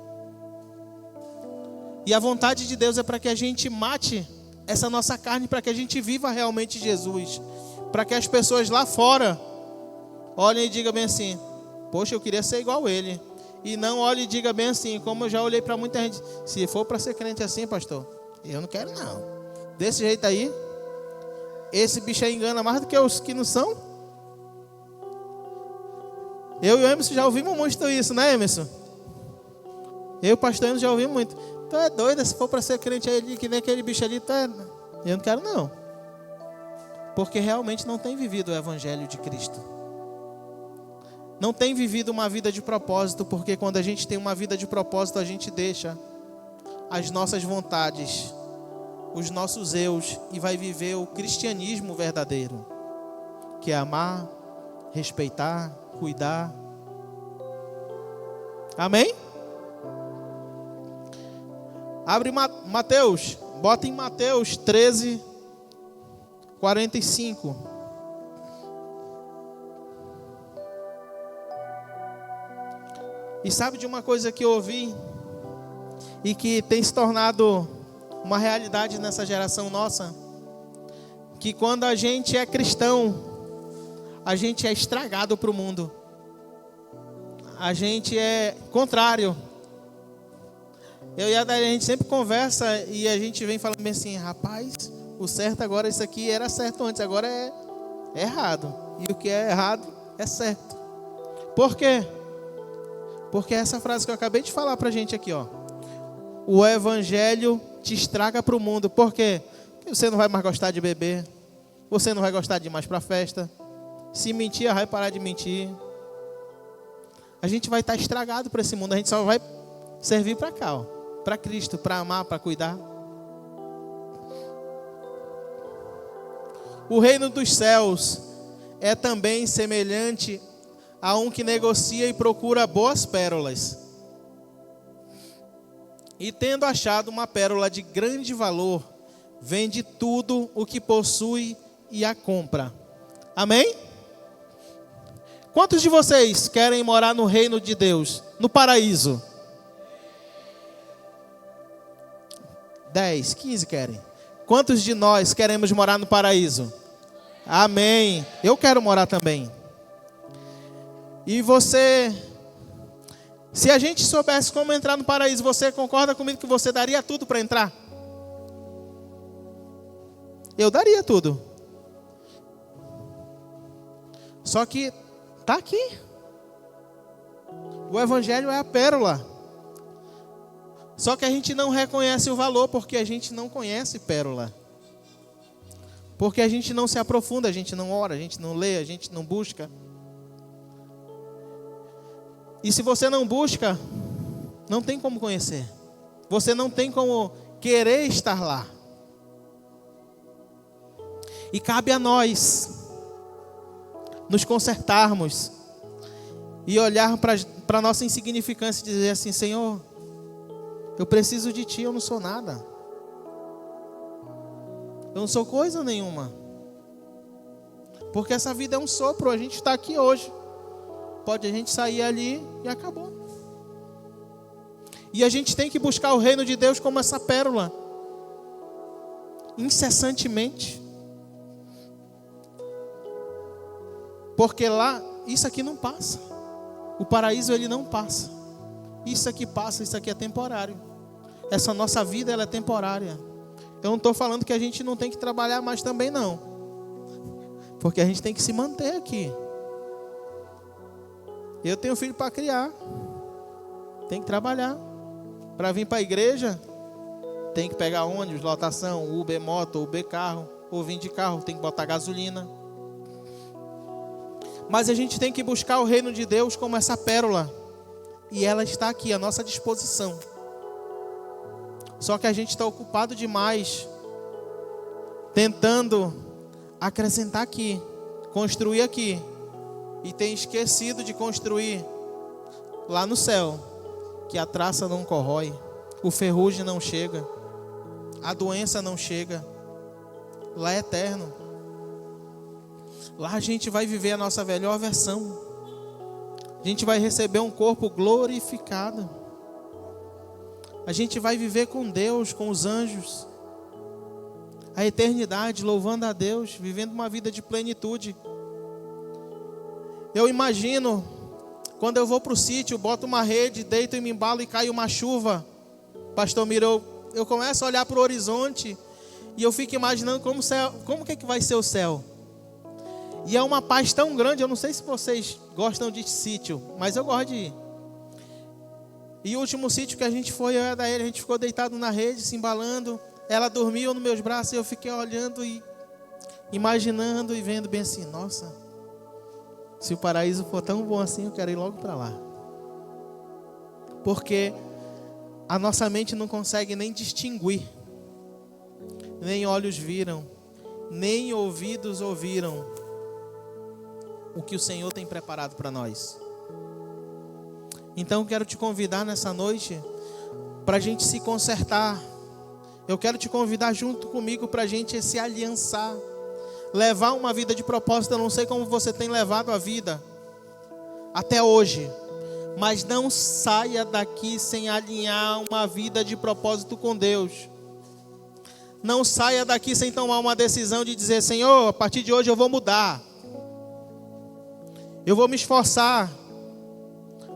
E a vontade de Deus é para que a gente mate essa nossa carne, para que a gente viva realmente Jesus. Para que as pessoas lá fora olhem e digam bem assim, poxa, eu queria ser igual a ele. E não olhe e diga bem assim, como eu já olhei para muita gente, se for para ser crente assim, pastor, eu não quero não. Desse jeito aí, esse bicho aí engana mais do que os que não são. Eu e o Emerson já ouvimos muito isso, né, Emerson? Eu e o pastor Emerson já ouvimos muito. Tu é doido, se for para ser crente aí, que nem aquele bicho ali, eu não quero não. Porque realmente não tem vivido o evangelho de Cristo. Não tem vivido uma vida de propósito, porque quando a gente tem uma vida de propósito, a gente deixa as nossas vontades, os nossos eus, e vai viver o cristianismo verdadeiro, que é amar, respeitar, cuidar. Amém? Abre Mateus, bota em Mateus 13, 45. E sabe de uma coisa que eu ouvi e que tem se tornado uma realidade nessa geração nossa? Que quando a gente é cristão, a gente é estragado para o mundo. A gente é contrário. Eu e a Dali, a gente sempre conversa e a gente vem falando bem assim, rapaz, o certo agora, isso aqui era certo antes, agora é errado. E o que é errado é certo. Por quê? Porque essa frase que eu acabei de falar pra gente aqui, ó. O evangelho te estraga pro mundo. Por quê? Porque você não vai mais gostar de beber. Você não vai gostar de ir mais pra festa. Se mentir, vai parar de mentir. A gente vai estar estragado para esse mundo. A gente só vai servir para cá, ó. Para Cristo, para amar, para cuidar. O reino dos céus é também semelhante a um que negocia e procura boas pérolas. E tendo achado uma pérola de grande valor, vende tudo o que possui e a compra. Amém? Quantos de vocês querem morar no reino de Deus, no paraíso? 10, 15 querem. Quantos de nós queremos morar no paraíso? Amém. Eu quero morar também. E você, se a gente soubesse como entrar no paraíso, você concorda comigo que você daria tudo para entrar? Eu daria tudo. Só que está aqui. O evangelho é a pérola. Só que a gente não reconhece o valor porque a gente não conhece pérola. Porque a gente não se aprofunda, a gente não ora, a gente não lê, a gente não busca. E se você não busca, não tem como conhecer. Você não tem como querer estar lá. E cabe a nós nos consertarmos e olhar para a nossa insignificância e dizer assim, Senhor, eu preciso de Ti, eu não sou nada. Eu não sou coisa nenhuma. Porque essa vida é um sopro, a gente está aqui hoje. Pode a gente sair ali e acabou. E a gente tem que buscar o reino de Deus como essa pérola. Incessantemente. Porque lá, isso aqui não passa. O paraíso ele não passa. Isso aqui passa, isso aqui é temporário. Essa nossa vida ela é temporária. Eu não estou falando que a gente não tem que trabalhar mais também não. Porque a gente tem que se manter aqui. Eu tenho filho para criar. Tem que trabalhar. Para vir para a igreja, tem que pegar ônibus, lotação, Uber moto, Uber carro, ou vir de carro, tem que botar gasolina. Mas a gente tem que buscar o reino de Deus como essa pérola. E ela está aqui, à nossa disposição. Só que a gente está ocupado demais, tentando acrescentar aqui, construir aqui, e tem esquecido de construir lá no céu, que a traça não corrói, o ferrugem não chega, a doença não chega. Lá é eterno. Lá a gente vai viver a nossa melhor versão. A gente vai receber um corpo glorificado. A gente vai viver com Deus, com os anjos, a eternidade, louvando a Deus, vivendo uma vida de plenitude. Eu imagino, quando eu vou para o sítio, boto uma rede, deito e me embalo e cai uma chuva. Pastor Miro, eu começo a olhar para o horizonte e eu fico imaginando como que vai ser o céu. E é uma paz tão grande, eu não sei se vocês gostam de sítio, mas eu gosto de ir. E o último sítio que a gente foi, eu e a Daíra, a gente ficou deitado na rede, se embalando. Ela dormiu nos meus braços e eu fiquei olhando e imaginando e vendo bem assim, nossa, se o paraíso for tão bom assim, eu quero ir logo para lá. Porque a nossa mente não consegue nem distinguir, nem olhos viram, nem ouvidos ouviram o que o Senhor tem preparado para nós. Então eu quero te convidar nessa noite para a gente se consertar. Eu quero te convidar junto comigo para a gente se aliançar, levar uma vida de propósito. Eu não sei como você tem levado a vida até hoje, mas não saia daqui sem alinhar uma vida de propósito com Deus. Não saia daqui sem tomar uma decisão de dizer, Senhor, a partir de hoje eu vou mudar. Eu vou me esforçar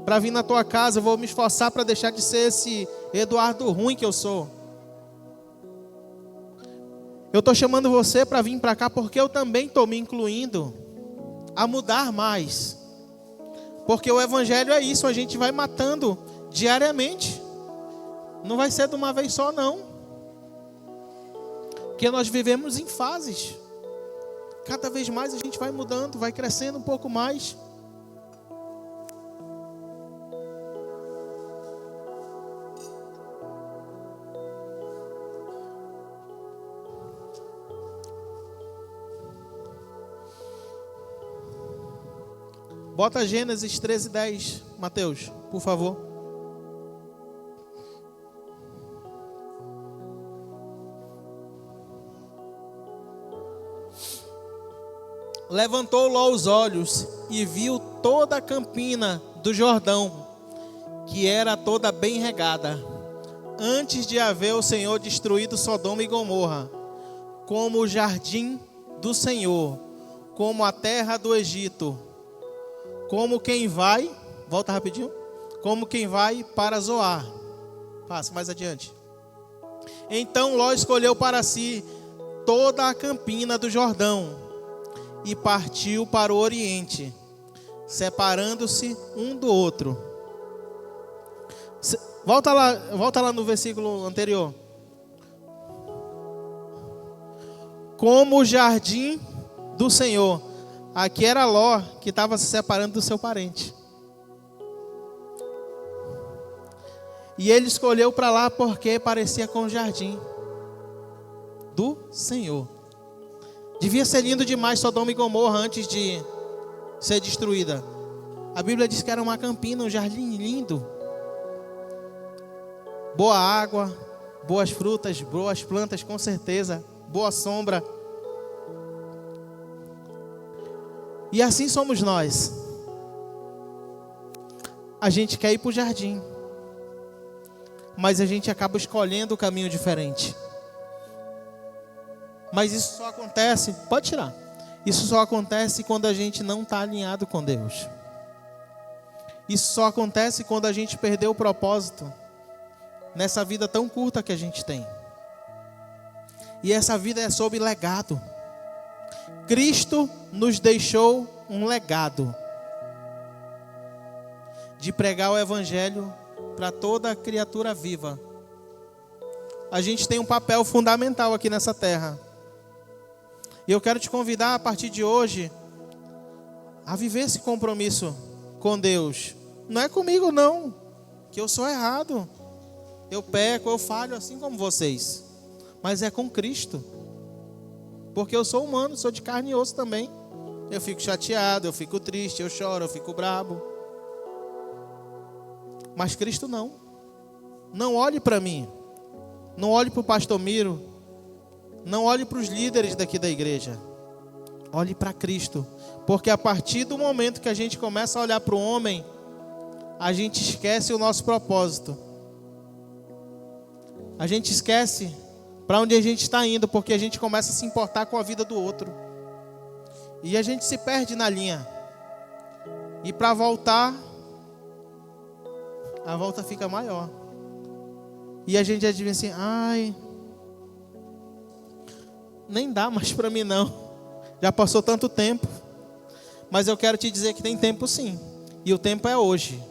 para vir na tua casa, eu vou me esforçar para deixar de ser esse Eduardo ruim que eu sou. Eu estou chamando você para vir para cá porque eu também estou me incluindo a mudar mais. Porque o evangelho é isso, a gente vai matando diariamente. Não vai ser de uma vez só não. Porque nós vivemos em fases. Cada vez mais a gente vai mudando, vai crescendo um pouco mais. Bota Gênesis 13:10, Mateus, por favor. Levantou Ló os olhos e viu toda a campina do Jordão, que era toda bem regada, antes de haver o Senhor destruído Sodoma e Gomorra, como o jardim do Senhor, como a terra do Egito, como quem vai, volta rapidinho, como quem vai para Zoar. Passa mais adiante. Então Ló escolheu para si toda a campina do Jordão e partiu para o oriente, separando-se um do outro. Volta lá no versículo anterior. Como o jardim do Senhor. Aqui era Ló que estava se separando do seu parente. E ele escolheu para lá porque parecia com o jardim do Senhor. Devia ser lindo demais Sodoma e Gomorra antes de ser destruída. A Bíblia diz que era uma campina, um jardim lindo. Boa água, boas frutas, boas plantas com certeza, boa sombra. E assim somos nós. A gente quer ir para o jardim, mas a gente acaba escolhendo o caminho diferente. Mas isso só acontece, pode tirar. Isso só acontece quando a gente não está alinhado com Deus. Isso só acontece quando a gente perdeu o propósito nessa vida tão curta que a gente tem. E essa vida é sobre legado. Cristo nos deixou um legado de pregar o evangelho para toda criatura viva. A gente tem um papel fundamental aqui nessa terra. E eu quero te convidar a partir de hoje a viver esse compromisso com Deus. Não é comigo não, que eu sou errado. Eu peco, eu falho assim como vocês. Mas é com Cristo. Porque eu sou humano, sou de carne e osso também. Eu fico chateado, eu fico triste, eu choro, eu fico brabo. Mas Cristo não. Não olhe para mim. Não olhe para o pastor Miro. Não olhe para os líderes daqui da igreja. Olhe para Cristo. Porque a partir do momento que a gente começa a olhar para o homem, a gente esquece o nosso propósito. A gente esquece para onde a gente está indo, porque a gente começa a se importar com a vida do outro. E a gente se perde na linha. E para voltar, a volta fica maior. E a gente adivinha assim, ai, nem dá mais para mim não. Já passou tanto tempo. Mas eu quero te dizer que tem tempo sim. E o tempo é hoje.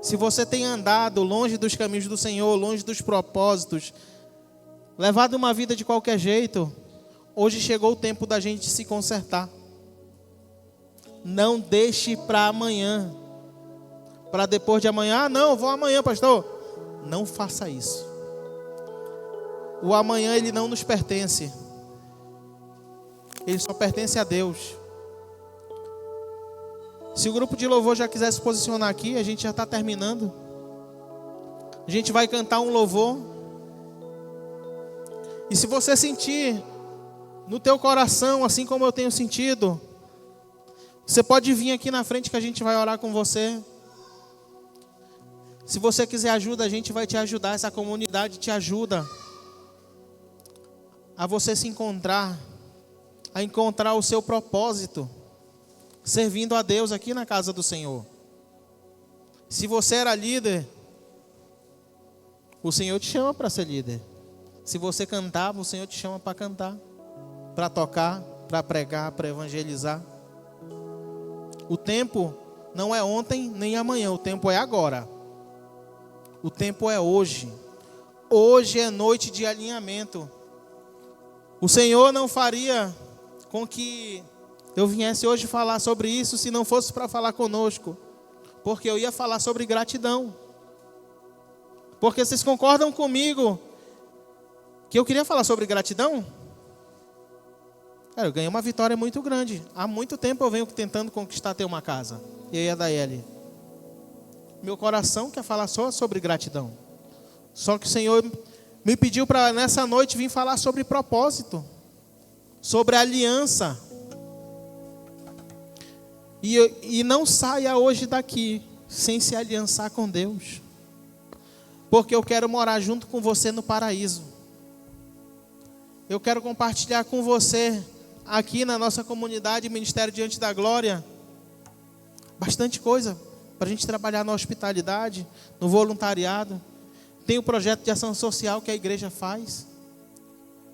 Se você tem andado longe dos caminhos do Senhor, longe dos propósitos, levado uma vida de qualquer jeito, hoje chegou o tempo da gente se consertar. Não deixe para amanhã. Para depois de amanhã. Ah, não, eu vou amanhã, pastor. Não faça isso. O amanhã, ele não nos pertence. Ele só pertence a Deus. Se o grupo de louvor já quiser se posicionar aqui, a gente já está terminando. A gente vai cantar um louvor. E se você sentir no teu coração, assim como eu tenho sentido, você pode vir aqui na frente que a gente vai orar com você. Se você quiser ajuda, a gente vai te ajudar. Essa comunidade te ajuda a você se encontrar, a encontrar o seu propósito, servindo a Deus aqui na casa do Senhor. Se você era líder, o Senhor te chama para ser líder. Se você cantava, o Senhor te chama para cantar, para tocar, para pregar, para evangelizar. O tempo não é ontem nem amanhã, o tempo é agora. O tempo é hoje. Hoje é noite de alinhamento. O Senhor não faria com que eu viesse hoje falar sobre isso se não fosse para falar conosco. Porque eu ia falar sobre gratidão. Porque vocês concordam comigo que eu queria falar sobre gratidão? Eu ganhei uma vitória muito grande. Há muito tempo eu venho tentando conquistar ter uma casa. Eu e a Daeli. Meu coração quer falar só sobre gratidão. Só que o Senhor me pediu para nessa noite vir falar sobre propósito. Sobre aliança. E não saia hoje daqui sem se aliançar com Deus. Porque eu quero morar junto com você no paraíso. Eu quero compartilhar com você aqui na nossa comunidade Ministério Diante da Glória bastante coisa para a gente trabalhar na hospitalidade, no voluntariado. Tem o projeto de ação social que a igreja faz.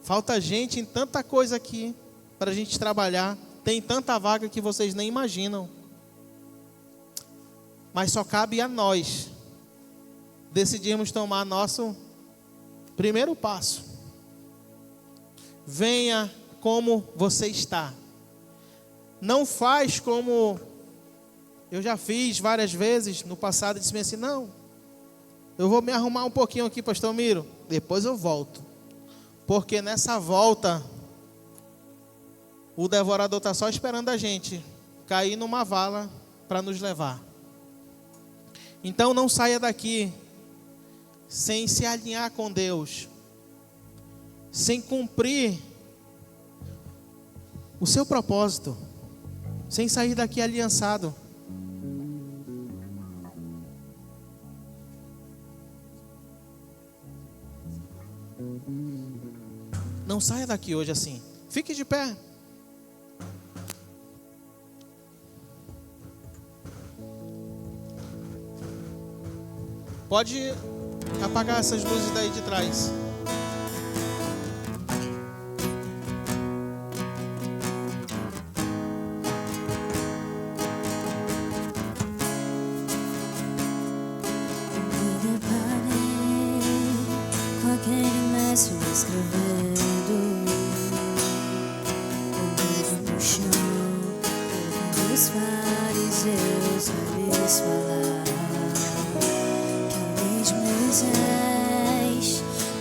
Falta gente em tanta coisa aqui para a gente trabalhar. Tem tanta vaga que vocês nem imaginam. Mas só cabe a nós decidirmos tomar nosso primeiro passo. Venha como você está. Não faz como eu já fiz várias vezes no passado e disse assim, não, eu vou me arrumar um pouquinho aqui, pastor Miro, depois eu volto. Porque nessa volta, o devorador está só esperando a gente cair numa vala para nos levar. Então não saia daqui sem se alinhar com Deus, sem cumprir o seu propósito, sem sair daqui aliançado. Não saia daqui hoje assim. Fique de pé. Pode apagar essas luzes daí de trás.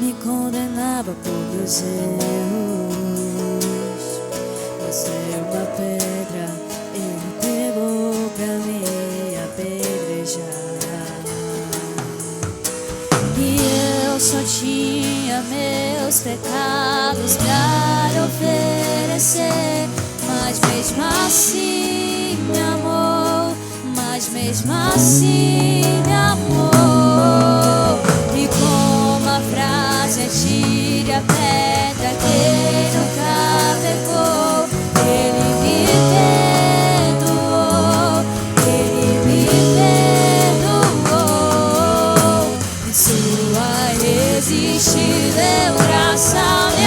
Me condenava por meus erros. só tinha meus pecados pra lhe oferecer, mas mesmo assim me amou, mas mesmo assim me amou. E como a frase atire a pedra, quem nunca pecou, ele me perdoou, ele me perdoou. Em sua irresistível graça me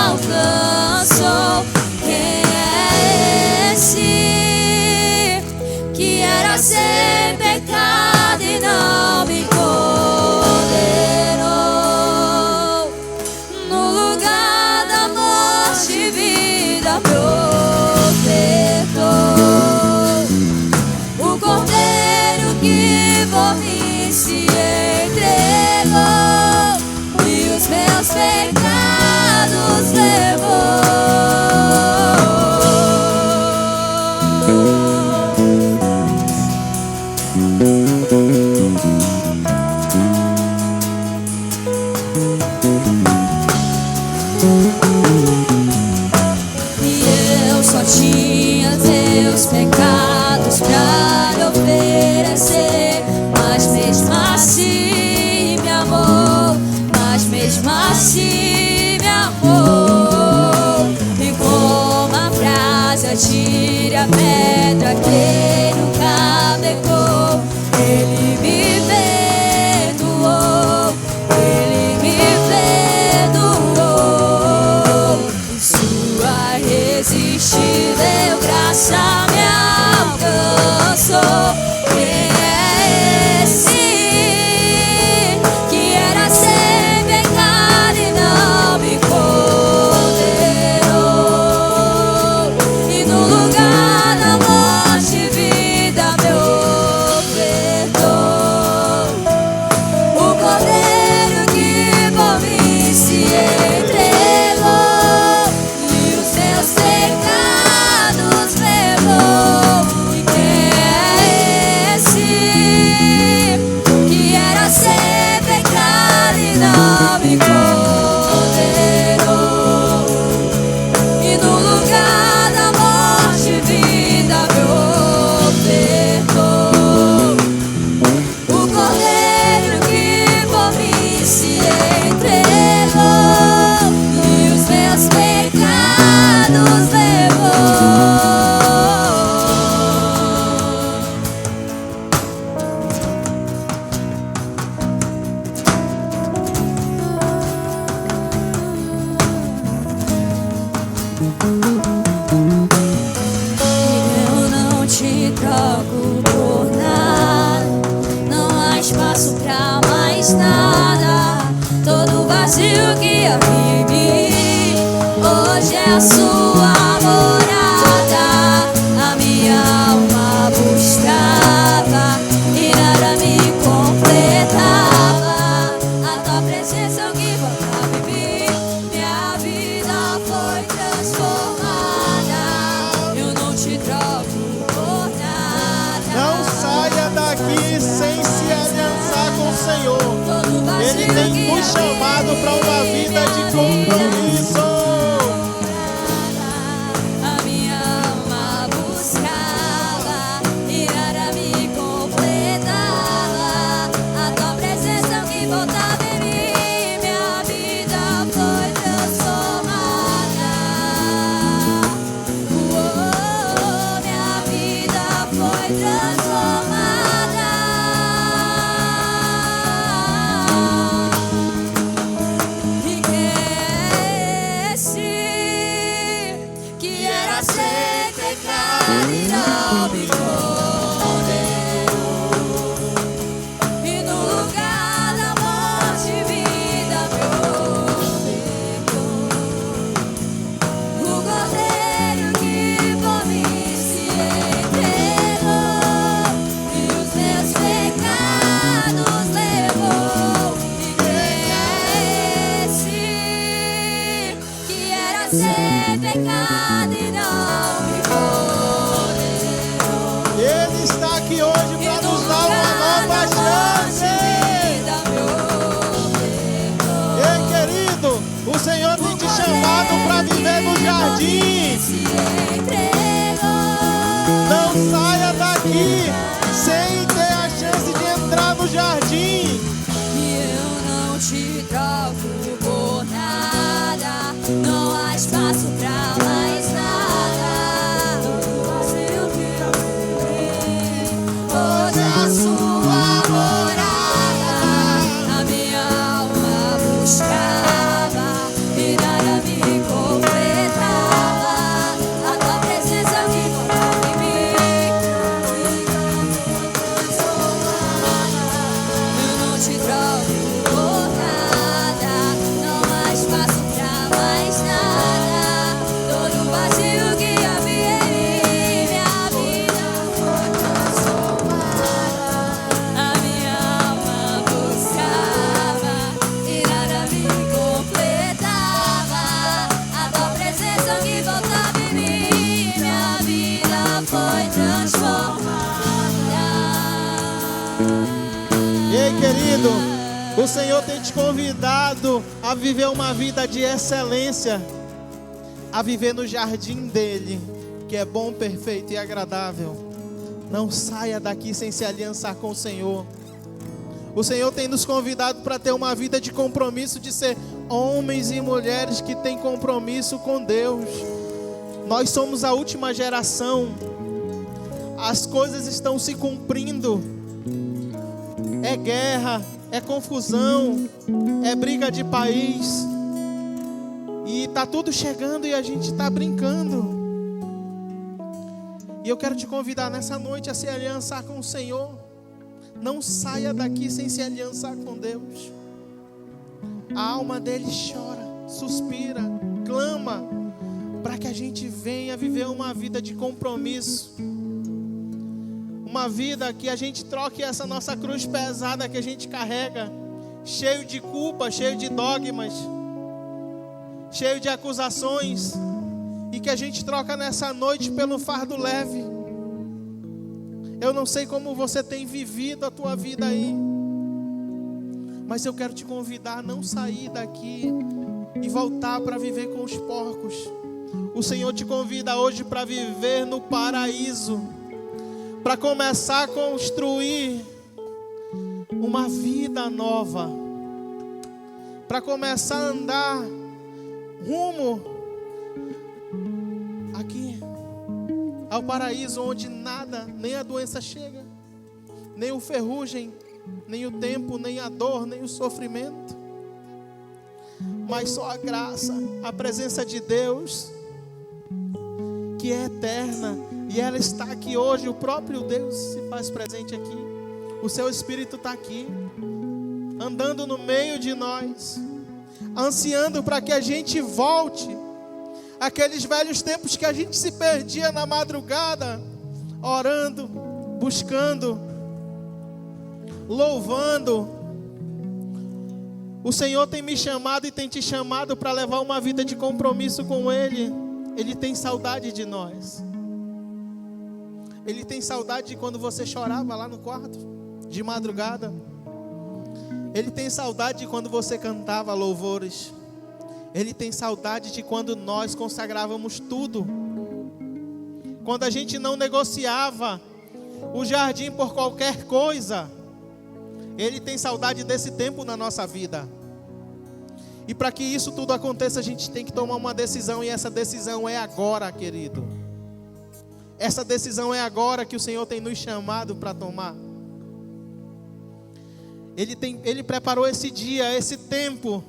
alcançou. Quem é esse que era sem pecado e não me condenou? No lugar da morte, vida me ofertou. O cordeiro que por mim se entregou e os meus pecados levou. E eu só tinha teus pecados pra lhe oferecer, mas mesmo assim me amou, mas mesmo assim me amou. E como a frase atire a pedra, quem nunca pecou, ele me perdoou, ele me perdoou. Em sua irresistível graça me alcançou. Quem é esse que era sem pecado e não me condenou? E no lugar da morte, vida me ofertou. O cordeiro que por mim se entregou e os meus pecados levou. E quem é esse que era sem pecado e não me condenou? E no lugar da morte, vida me ofertou. O cordeiro que por mim se entregou e os meus pecados levou. Eu não te troco por nada, não há espaço pra mais nada. Todo vazio que havia em mim hoje é a sua morada. A minha alma buscava e nada me completava. A tua presença que voltava em mim, minha vida foi transformada. Eu não te troco por nada. Não saia daqui sem se aliançar com o Senhor. Ele tem nos chamado para uma vida de compromisso. A minha alma buscava e nada me completava. A tua presença que voltava em mim, minha vida foi transformada. Minha vida foi transformada. E quem é jardim. Se entregou. Não saia daqui sem ter a chance de entrar no jardim. E eu não te troco por nada. Não há espaço pra mais nada. Sei o que eu vivi. Hoje é a sua morada. A minha alma buscava e nada me completava. A tua presença me morava em mim. Eu não te troco por nada. Não há espaço pra mais nada. Todo vazio que havia em mim, minha vida foi transformada. A minha alma buscava e nada me completava. A tua presença que voltava em mim, minha vida foi transformada. Ei, querido, o Senhor tem te convidado a viver uma vida de excelência, a viver no jardim dele, que é bom, perfeito e agradável. Não saia daqui sem se aliançar com o Senhor. O Senhor tem nos convidado para ter uma vida de compromisso, de ser homens e mulheres que têm compromisso com Deus. Nós somos a última geração. As coisas estão se cumprindo. É guerra, é confusão, é briga de país. E tá tudo chegando e a gente tá brincando. E eu quero te convidar nessa noite a se aliançar com o Senhor. Não saia daqui sem se aliançar com Deus. A alma dele chora, suspira, clama para que a gente venha viver uma vida de compromisso. Uma vida que a gente troque essa nossa cruz pesada que a gente carrega, cheio de culpa, cheio de dogmas, cheio de acusações, e que a gente troca nessa noite pelo fardo leve. Eu não sei como você tem vivido a tua vida aí, mas eu quero te convidar a não sair daqui e voltar para viver com os porcos. O Senhor te convida hoje para viver no paraíso, para começar a construir uma vida nova, para começar a andar rumo aqui ao paraíso, onde nada, nem a doença chega, nem o ferrugem, nem o tempo, nem a dor, nem o sofrimento, mas só a graça, a presença de Deus, que é eterna, e ela está aqui hoje. O próprio Deus se faz presente aqui. O seu Espírito está aqui, andando no meio de nós, ansiando para que a gente volte àqueles velhos tempos que a gente se perdia na madrugada, orando, buscando, louvando. O Senhor tem me chamado e tem te chamado para levar uma vida de compromisso com Ele. Ele tem saudade de nós. Ele tem saudade de quando você chorava lá no quarto, de madrugada. Ele tem saudade de quando você cantava louvores. Ele tem saudade de quando nós consagrávamos tudo. Quando a gente não negociava o jardim por qualquer coisa. Ele tem saudade desse tempo na nossa vida. E para que isso tudo aconteça, a gente tem que tomar uma decisão. E essa decisão é agora, querido. Essa decisão é agora que o Senhor tem nos chamado para tomar. Ele preparou esse dia, esse tempo,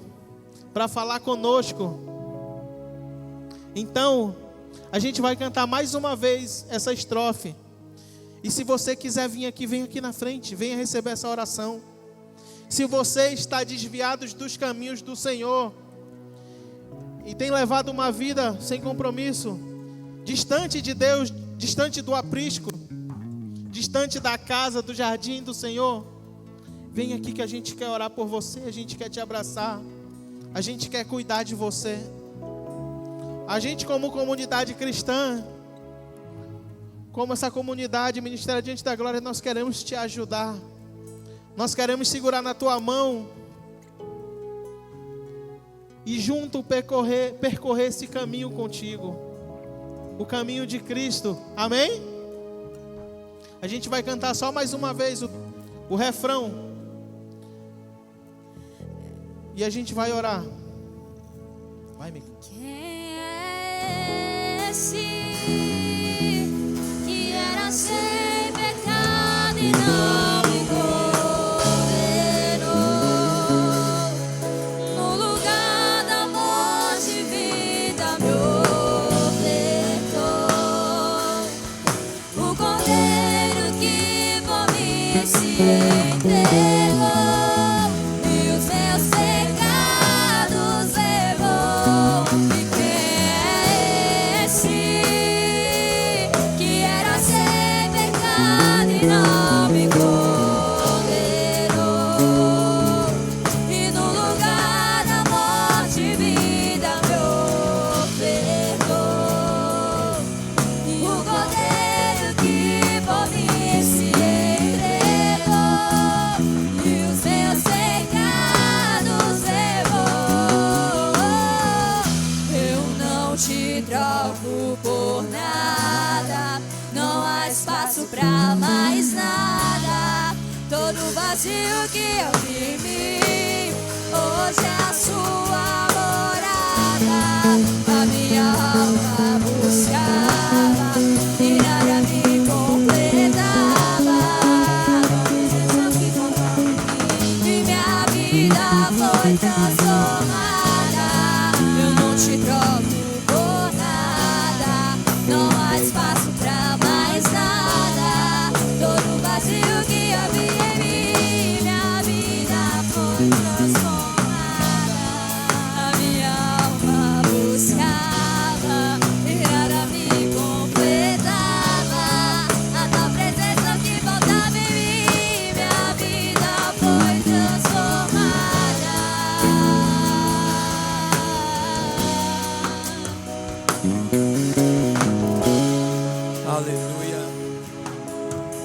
para falar conosco. Então, a gente vai cantar mais uma vez essa estrofe. E se você quiser vir aqui, vem aqui na frente, venha receber essa oração. Se você está desviado dos caminhos do Senhor e tem levado uma vida sem compromisso, distante de Deus, distante do aprisco, distante da casa, do jardim do Senhor, vem aqui que a gente quer orar por você, a gente quer te abraçar, a gente quer cuidar de você. A gente, como comunidade cristã, como essa comunidade Ministério Diante da Glória, nós queremos te ajudar. Nós queremos segurar na tua mão e junto percorrer esse caminho contigo, o caminho de Cristo. Amém? A gente vai cantar só mais uma vez o refrão e a gente vai orar. Vai, Mica. Quem é esse que era sem pecado e não me condenou? No lugar da morte, vida me ofertou. O cordeiro que por mim se entregou e os meus pecados levou. E quem é esse que era sem pecado e não me condenou? E no lugar da morte, vida me ofertou. O cordeiro que por mim se entregou e os meus pecados levou. Eu não te troco por nada, não há espaço pra mais nada. Todo vazio que eu vi em mim, hoje é a sua morada. A minha alma buscava e nada me completava. Não que faltava em mim, e minha vida foi transformada. Eu não te troco por nada, não há espaço pra mais nada. Todo vazio que havia em mim, minha vida foi transformada. A minha alma buscava e nada me completava. A tua presença que faltava em mim, minha vida foi transformada. Aleluia.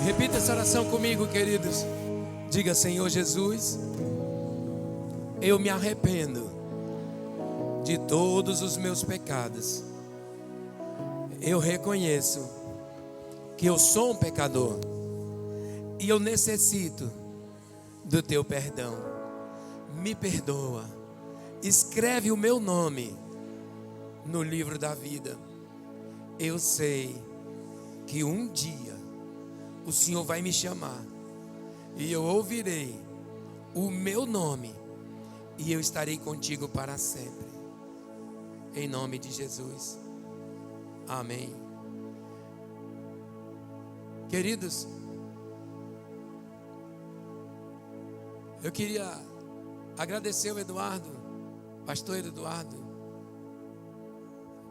Repita essa oração comigo, queridos. Diga: Senhor Jesus, eu me arrependo de todos os meus pecados. Eu reconheço que eu sou um pecador e eu necessito do teu perdão. Me perdoa. Escreve o meu nome no livro da vida. Eu sei que um dia o Senhor vai me chamar e eu ouvirei o meu nome e eu estarei contigo para sempre. Em nome de Jesus. Amém. Queridos, eu queria agradecer ao Eduardo, pastor Eduardo,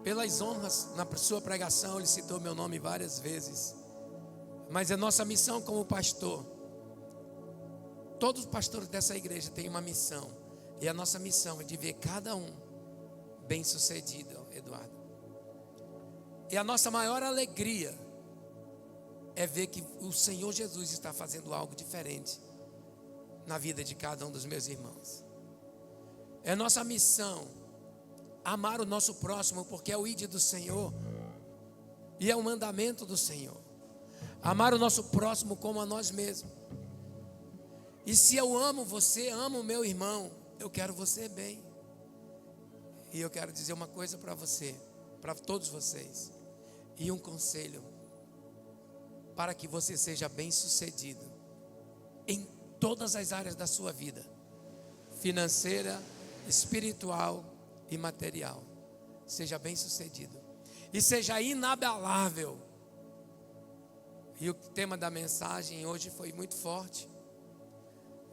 pelas honras na sua pregação. Ele citou meu nome várias vezes, mas é nossa missão como pastor. Todos os pastores dessa igreja têm uma missão, e a nossa missão é de ver cada um bem sucedido, Eduardo. E a nossa maior alegria é ver que o Senhor Jesus está fazendo algo diferente na vida de cada um dos meus irmãos. É nossa missão amar o nosso próximo, porque é o ídolo do Senhor e é o mandamento do Senhor. Amar o nosso próximo como a nós mesmos. E se eu amo você, amo o meu irmão, eu quero você bem. E eu quero dizer uma coisa para você, para todos vocês, e um conselho, para que você seja bem sucedido em todas as áreas da sua vida, financeira, espiritual e material. Seja bem sucedido e seja inabalável. E o tema da mensagem hoje foi muito forte,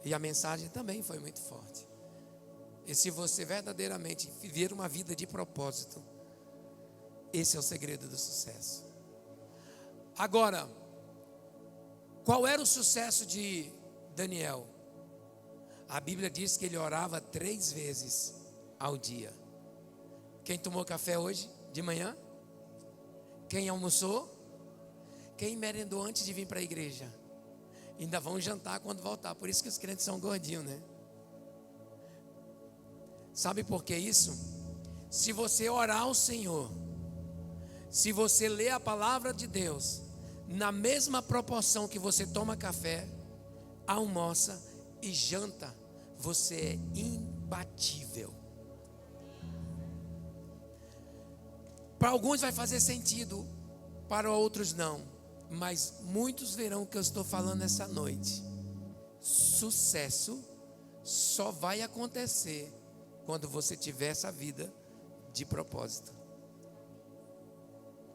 e a mensagem também foi muito forte. E se você verdadeiramente viver uma vida de propósito, esse é o segredo do sucesso. Agora, qual era o sucesso de Daniel? A Bíblia diz que ele orava 3 vezes ao dia. Quem tomou café hoje de manhã? Quem almoçou? Quem merendou antes de vir para a igreja? Ainda vão jantar quando voltar. Por isso que os crentes são gordinhos, né? Sabe por que isso? Se você orar ao Senhor, se você ler a palavra de Deus, na mesma proporção que você toma café, almoça e janta, você é imbatível. Para alguns vai fazer sentido, para outros não. Mas muitos verão o que eu estou falando essa noite. Sucesso só vai acontecer quando você tiver essa vida de propósito.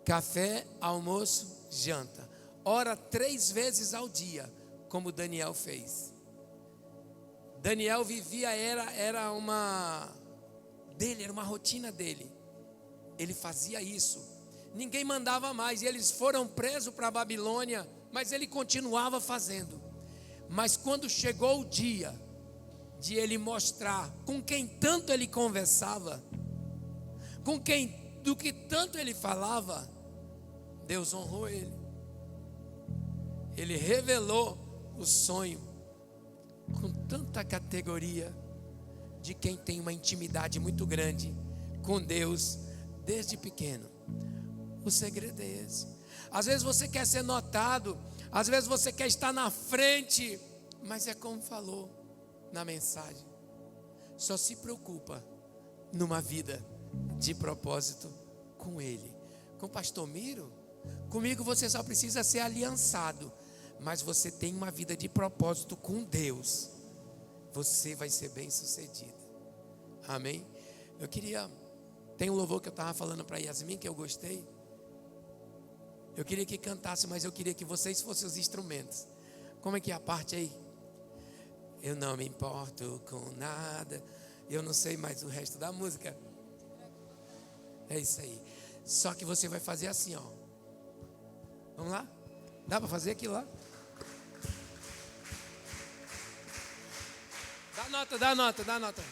Café, almoço, janta. Ora 3 vezes ao dia, como Daniel fez. Daniel vivia, era uma rotina dele. Ele fazia isso. Ninguém mandava mais. E eles foram presos para a Babilônia, mas ele continuava fazendo. Mas quando chegou o dia de ele mostrar com quem tanto ele conversava, do que tanto ele falava, Deus honrou ele. Ele revelou o sonho com tanta categoria de quem tem uma intimidade muito grande com Deus desde pequeno. O segredo é esse. Às vezes você quer ser notado, às vezes você quer estar na frente, mas é como falou na mensagem, só se preocupa numa vida de propósito com Ele. Com o pastor Miro, comigo você só precisa ser aliançado, mas você tem uma vida de propósito com Deus, você vai ser bem sucedido. Amém? Tem um louvor que eu estava falando para Yasmin que eu gostei. Eu queria que cantasse, mas eu queria que vocês fossem os instrumentos. Como é que é a parte aí? Eu não me importo com nada. Eu não sei mais o resto da música. É isso aí. Só que você vai fazer assim, ó. Vamos lá? Dá para fazer aquilo lá? Dá nota.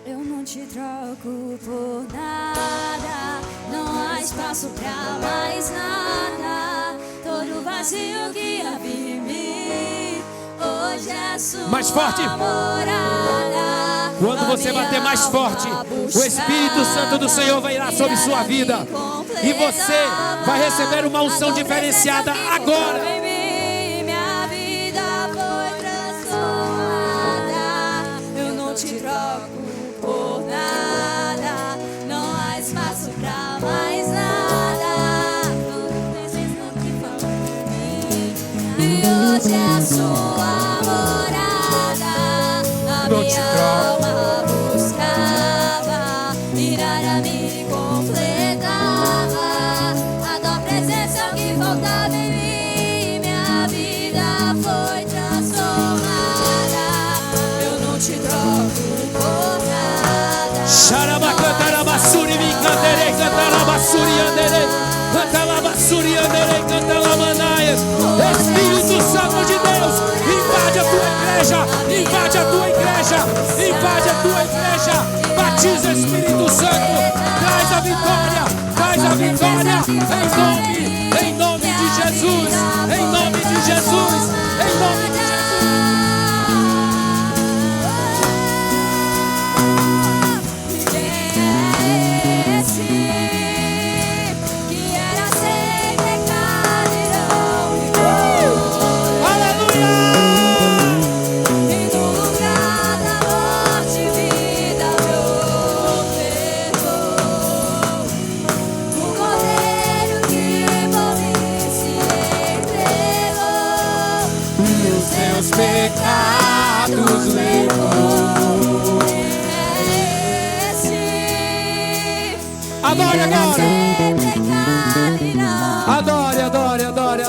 Eu não te troco por nada, não há espaço pra mais nada. Todo vazio que havia em mim, hoje é sua mais forte. Morada. Quando você bater mais forte, o Espírito Santo do Senhor vai ir sobre sua vida. E você vai receber uma unção diferenciada agora. Minha vida foi transformada. Eu não te troco por nada, não há espaço pra mais nada. Tudo preciso que falou de mim, e hoje é a sua morada. A minha alma buscava e nada me completava. A tua presença é o que faltava em mim, minha vida foi transformada. Eu não te troco por nada. Xarabacantarabassuri, me canterei, cantarabassuri, anderei, cantalabassuri, anderei, cantalamanaias. Espírito Santo de Deus, invade a tua igreja, invade a tua igreja, invade a tua igreja. Batiza, Espírito Santo, traz a vitória, em nome de Jesus, em nome de Jesus, em nome de Jesus. Pecados levou. Adore agora. Adore.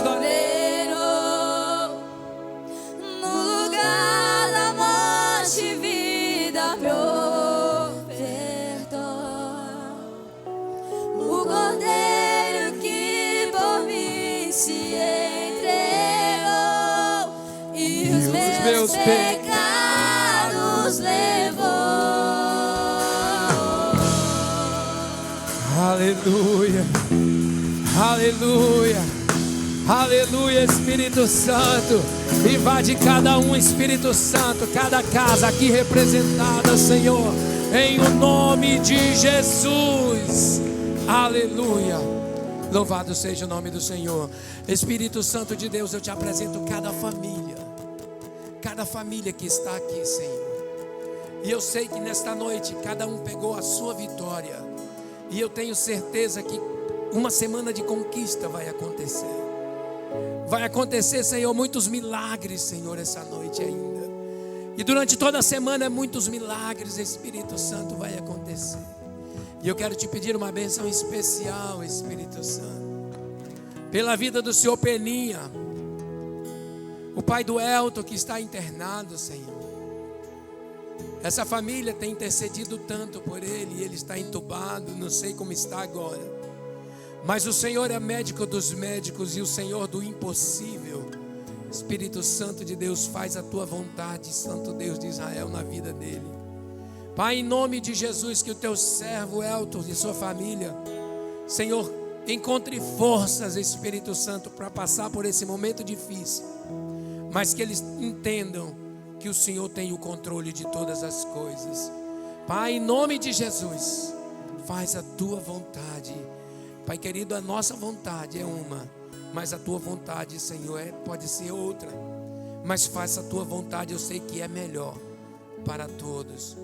No lugar da morte, vida me ofertou. O cordeiro que por mim se entregou e os meus pecados levou. Aleluia, aleluia, aleluia, Espírito Santo. Invade cada um, Espírito Santo, cada casa aqui representada, Senhor, em o nome de Jesus. Aleluia. Louvado seja o nome do Senhor. Espírito Santo de Deus, eu te apresento cada família que está aqui, Senhor. E eu sei que nesta noite cada um pegou a sua vitória. E eu tenho certeza que uma semana de conquista vai acontecer. Vai acontecer, Senhor, muitos milagres, Senhor, essa noite ainda. E durante toda a semana muitos milagres, Espírito Santo, vai acontecer. E eu quero te pedir uma bênção especial, Espírito Santo, pela vida do Senhor Peninha, o pai do Elton que está internado, Senhor. Essa família tem intercedido tanto por ele, e ele está entubado, não sei como está agora. Mas o Senhor é médico dos médicos e o Senhor do impossível. Espírito Santo de Deus, faz a tua vontade, Santo Deus de Israel, na vida dele. Pai, em nome de Jesus, que o teu servo Elton e sua família, Senhor, encontre forças, Espírito Santo, para passar por esse momento difícil. Mas que eles entendam que o Senhor tem o controle de todas as coisas. Pai, em nome de Jesus, faz a tua vontade. Pai querido, a nossa vontade é uma, mas a tua vontade, Senhor, pode ser outra. Mas faça a tua vontade, eu sei que é melhor para todos.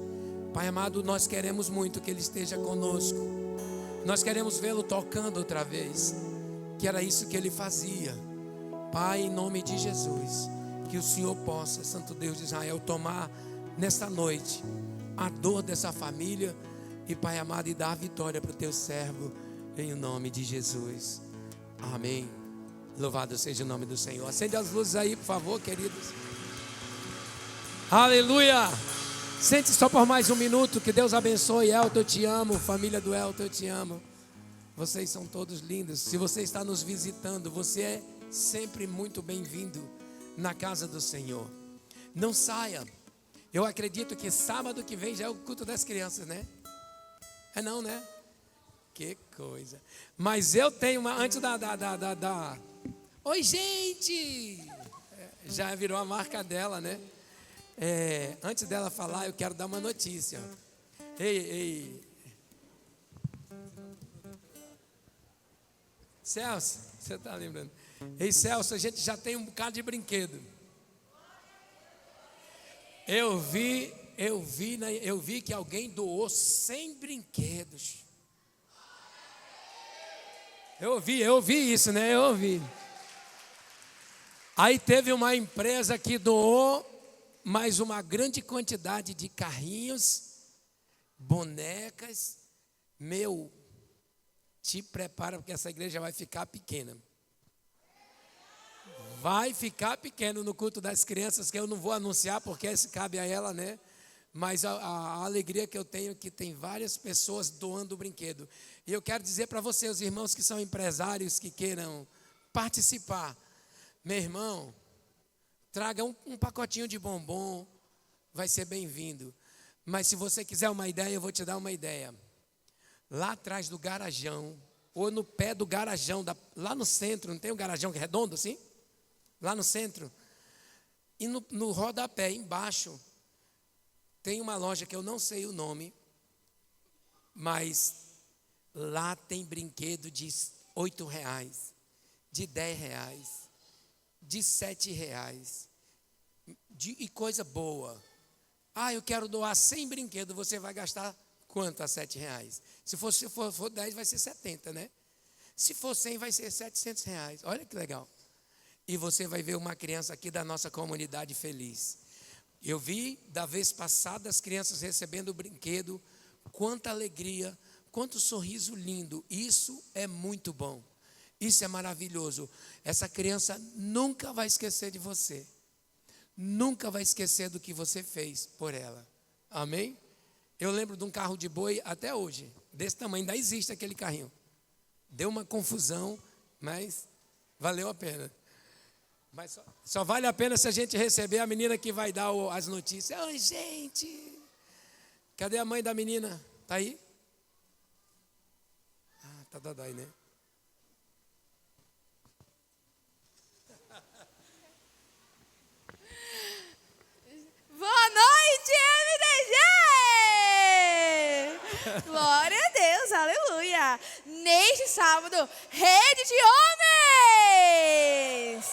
Pai amado, nós queremos muito que Ele esteja conosco. Nós queremos vê-lo tocando outra vez, que era isso que Ele fazia. Pai, em nome de Jesus, que o Senhor possa, Santo Deus de Israel, tomar nesta noite a dor dessa família. E Pai amado, e dar a vitória para o teu servo, em nome de Jesus. Amém. Louvado seja o nome do Senhor. Acende as luzes aí, por favor, queridos. Aleluia. Sente só por mais um minuto. Que Deus abençoe. Elton, eu te amo. Família do Elton, eu te amo. Vocês são todos lindos. Se você está nos visitando, você é sempre muito bem-vindo na casa do Senhor. Não saia. Eu acredito que sábado que vem já é o culto das crianças, né? É não, né? Que coisa. Mas eu tenho uma, antes da Oi, gente! Já virou a marca dela, né? Antes dela falar, eu quero dar uma notícia. Ei. Celso, você está lembrando? Ei, Celso, a gente já tem um bocado de brinquedo. Eu vi que alguém doou 100 brinquedos. Eu ouvi isso, né? Eu ouvi. Aí teve uma empresa que doou mais uma grande quantidade de carrinhos, bonecas. Meu, te prepara porque essa igreja vai ficar pequena. Vai ficar pequeno no culto das crianças, que eu não vou anunciar porque esse cabe a ela, né? Mas a alegria que eu tenho é que tem várias pessoas doando o brinquedo. E eu quero dizer para vocês, os irmãos que são empresários, que queiram participar. Meu irmão, traga um pacotinho de bombom, vai ser bem-vindo. Mas se você quiser uma ideia, eu vou te dar uma ideia. Lá atrás do garajão, ou no pé do garajão, lá no centro, não tem um garajão redondo assim? Lá no centro. E no rodapé, embaixo, tem uma loja que eu não sei o nome, mas lá tem brinquedo de R$8, de R$10, de R$7, e coisa boa. Eu quero doar 100 brinquedos, você vai gastar quanto a R$7? Se for 10 vai ser 70, né? Se for 100 vai ser R$700. Olha que legal. E você vai ver uma criança aqui da nossa comunidade feliz. Eu vi da vez passada as crianças recebendo o brinquedo, quanta alegria, quanto sorriso lindo. Isso é muito bom, isso é maravilhoso. Essa criança nunca vai esquecer de você, nunca vai esquecer do que você fez por ela. Amém? Eu lembro de um carro de boi até hoje, desse tamanho, ainda existe aquele carrinho. Deu uma confusão, mas valeu a pena. Mas só vale a pena se a gente receber a menina que vai dar as notícias. Oi, gente. Cadê a mãe da menina? Está aí? Tá dodói, né? Glória a Deus, aleluia. Neste sábado, rede de homens.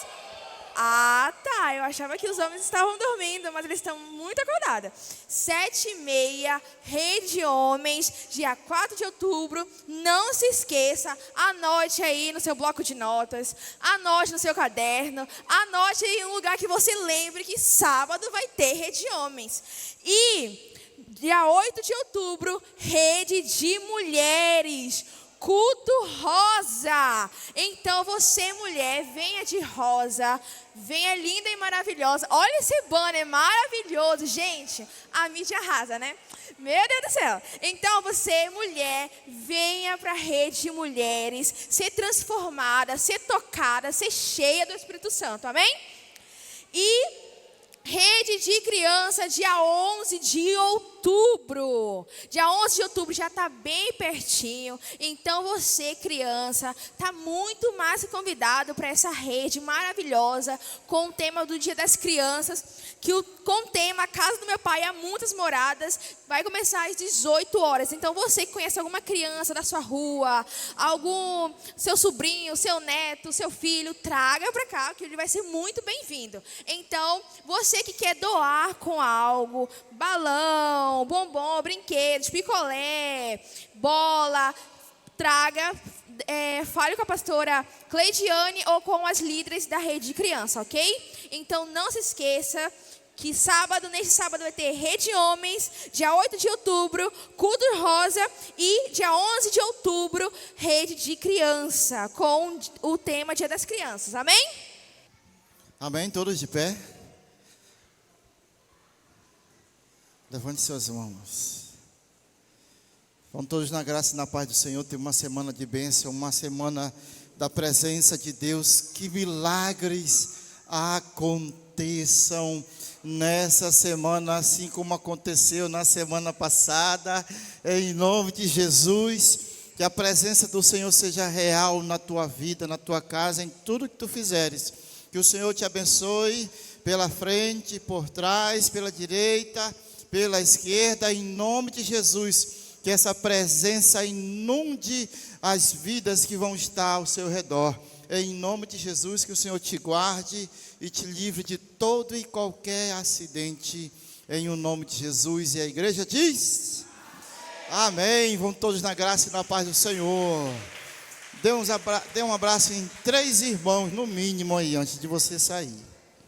Ah, tá, eu achava que os homens estavam dormindo, mas eles estão muito acordados. 7h30, rede de homens, dia 4 de outubro. Não se esqueça, anote aí no seu bloco de notas, anote no seu caderno, anote aí em um lugar que você lembre que sábado vai ter rede de homens. E dia 8 de outubro, rede de mulheres. Culto rosa. Então você, mulher, venha de rosa, venha linda e maravilhosa. Olha esse banner maravilhoso, gente. A mídia arrasa, né? Meu Deus do céu. Então você, mulher, venha para a rede de mulheres, ser transformada, ser tocada, ser cheia do Espírito Santo, amém? E rede de criança, dia 11 de outubro. Dia 11 de outubro já está bem pertinho. Então você, criança, está muito mais convidado para essa rede maravilhosa com o tema do Dia das Crianças, com o tema A Casa do Meu Pai há muitas moradas. Vai começar às 18 horas. Então você que conhece alguma criança da sua rua, algum seu sobrinho, seu neto, seu filho, traga para cá, que ele vai ser muito bem-vindo. Então, você que quer doar com algo, balão, bombom, brinquedos, picolé, bola, traga, fale com a pastora Cleidiane ou com as líderes da rede de criança, ok? Então não se esqueça que neste sábado vai ter rede homens, dia 8 de outubro, culto rosa, e dia 11 de outubro, rede de criança, com o tema Dia das Crianças, amém? Amém, todos de pé. Levante suas mãos. Vamos todos na graça e na paz do Senhor. Ter uma semana de bênção, uma semana da presença de Deus. Que milagres aconteçam nessa semana, assim como aconteceu na semana passada. Em nome de Jesus, que a presença do Senhor seja real na tua vida, na tua casa, em tudo que tu fizeres. Que o Senhor te abençoe pela frente, por trás, pela direita, pela esquerda, em nome de Jesus. Que essa presença inunde as vidas que vão estar ao seu redor. Em nome de Jesus, que o Senhor te guarde e te livre de todo e qualquer acidente, em o nome de Jesus. E a igreja diz: amém. Vão todos na graça e na paz do Senhor. Dê um abraço em 3 irmãos, no mínimo, aí, antes de você sair.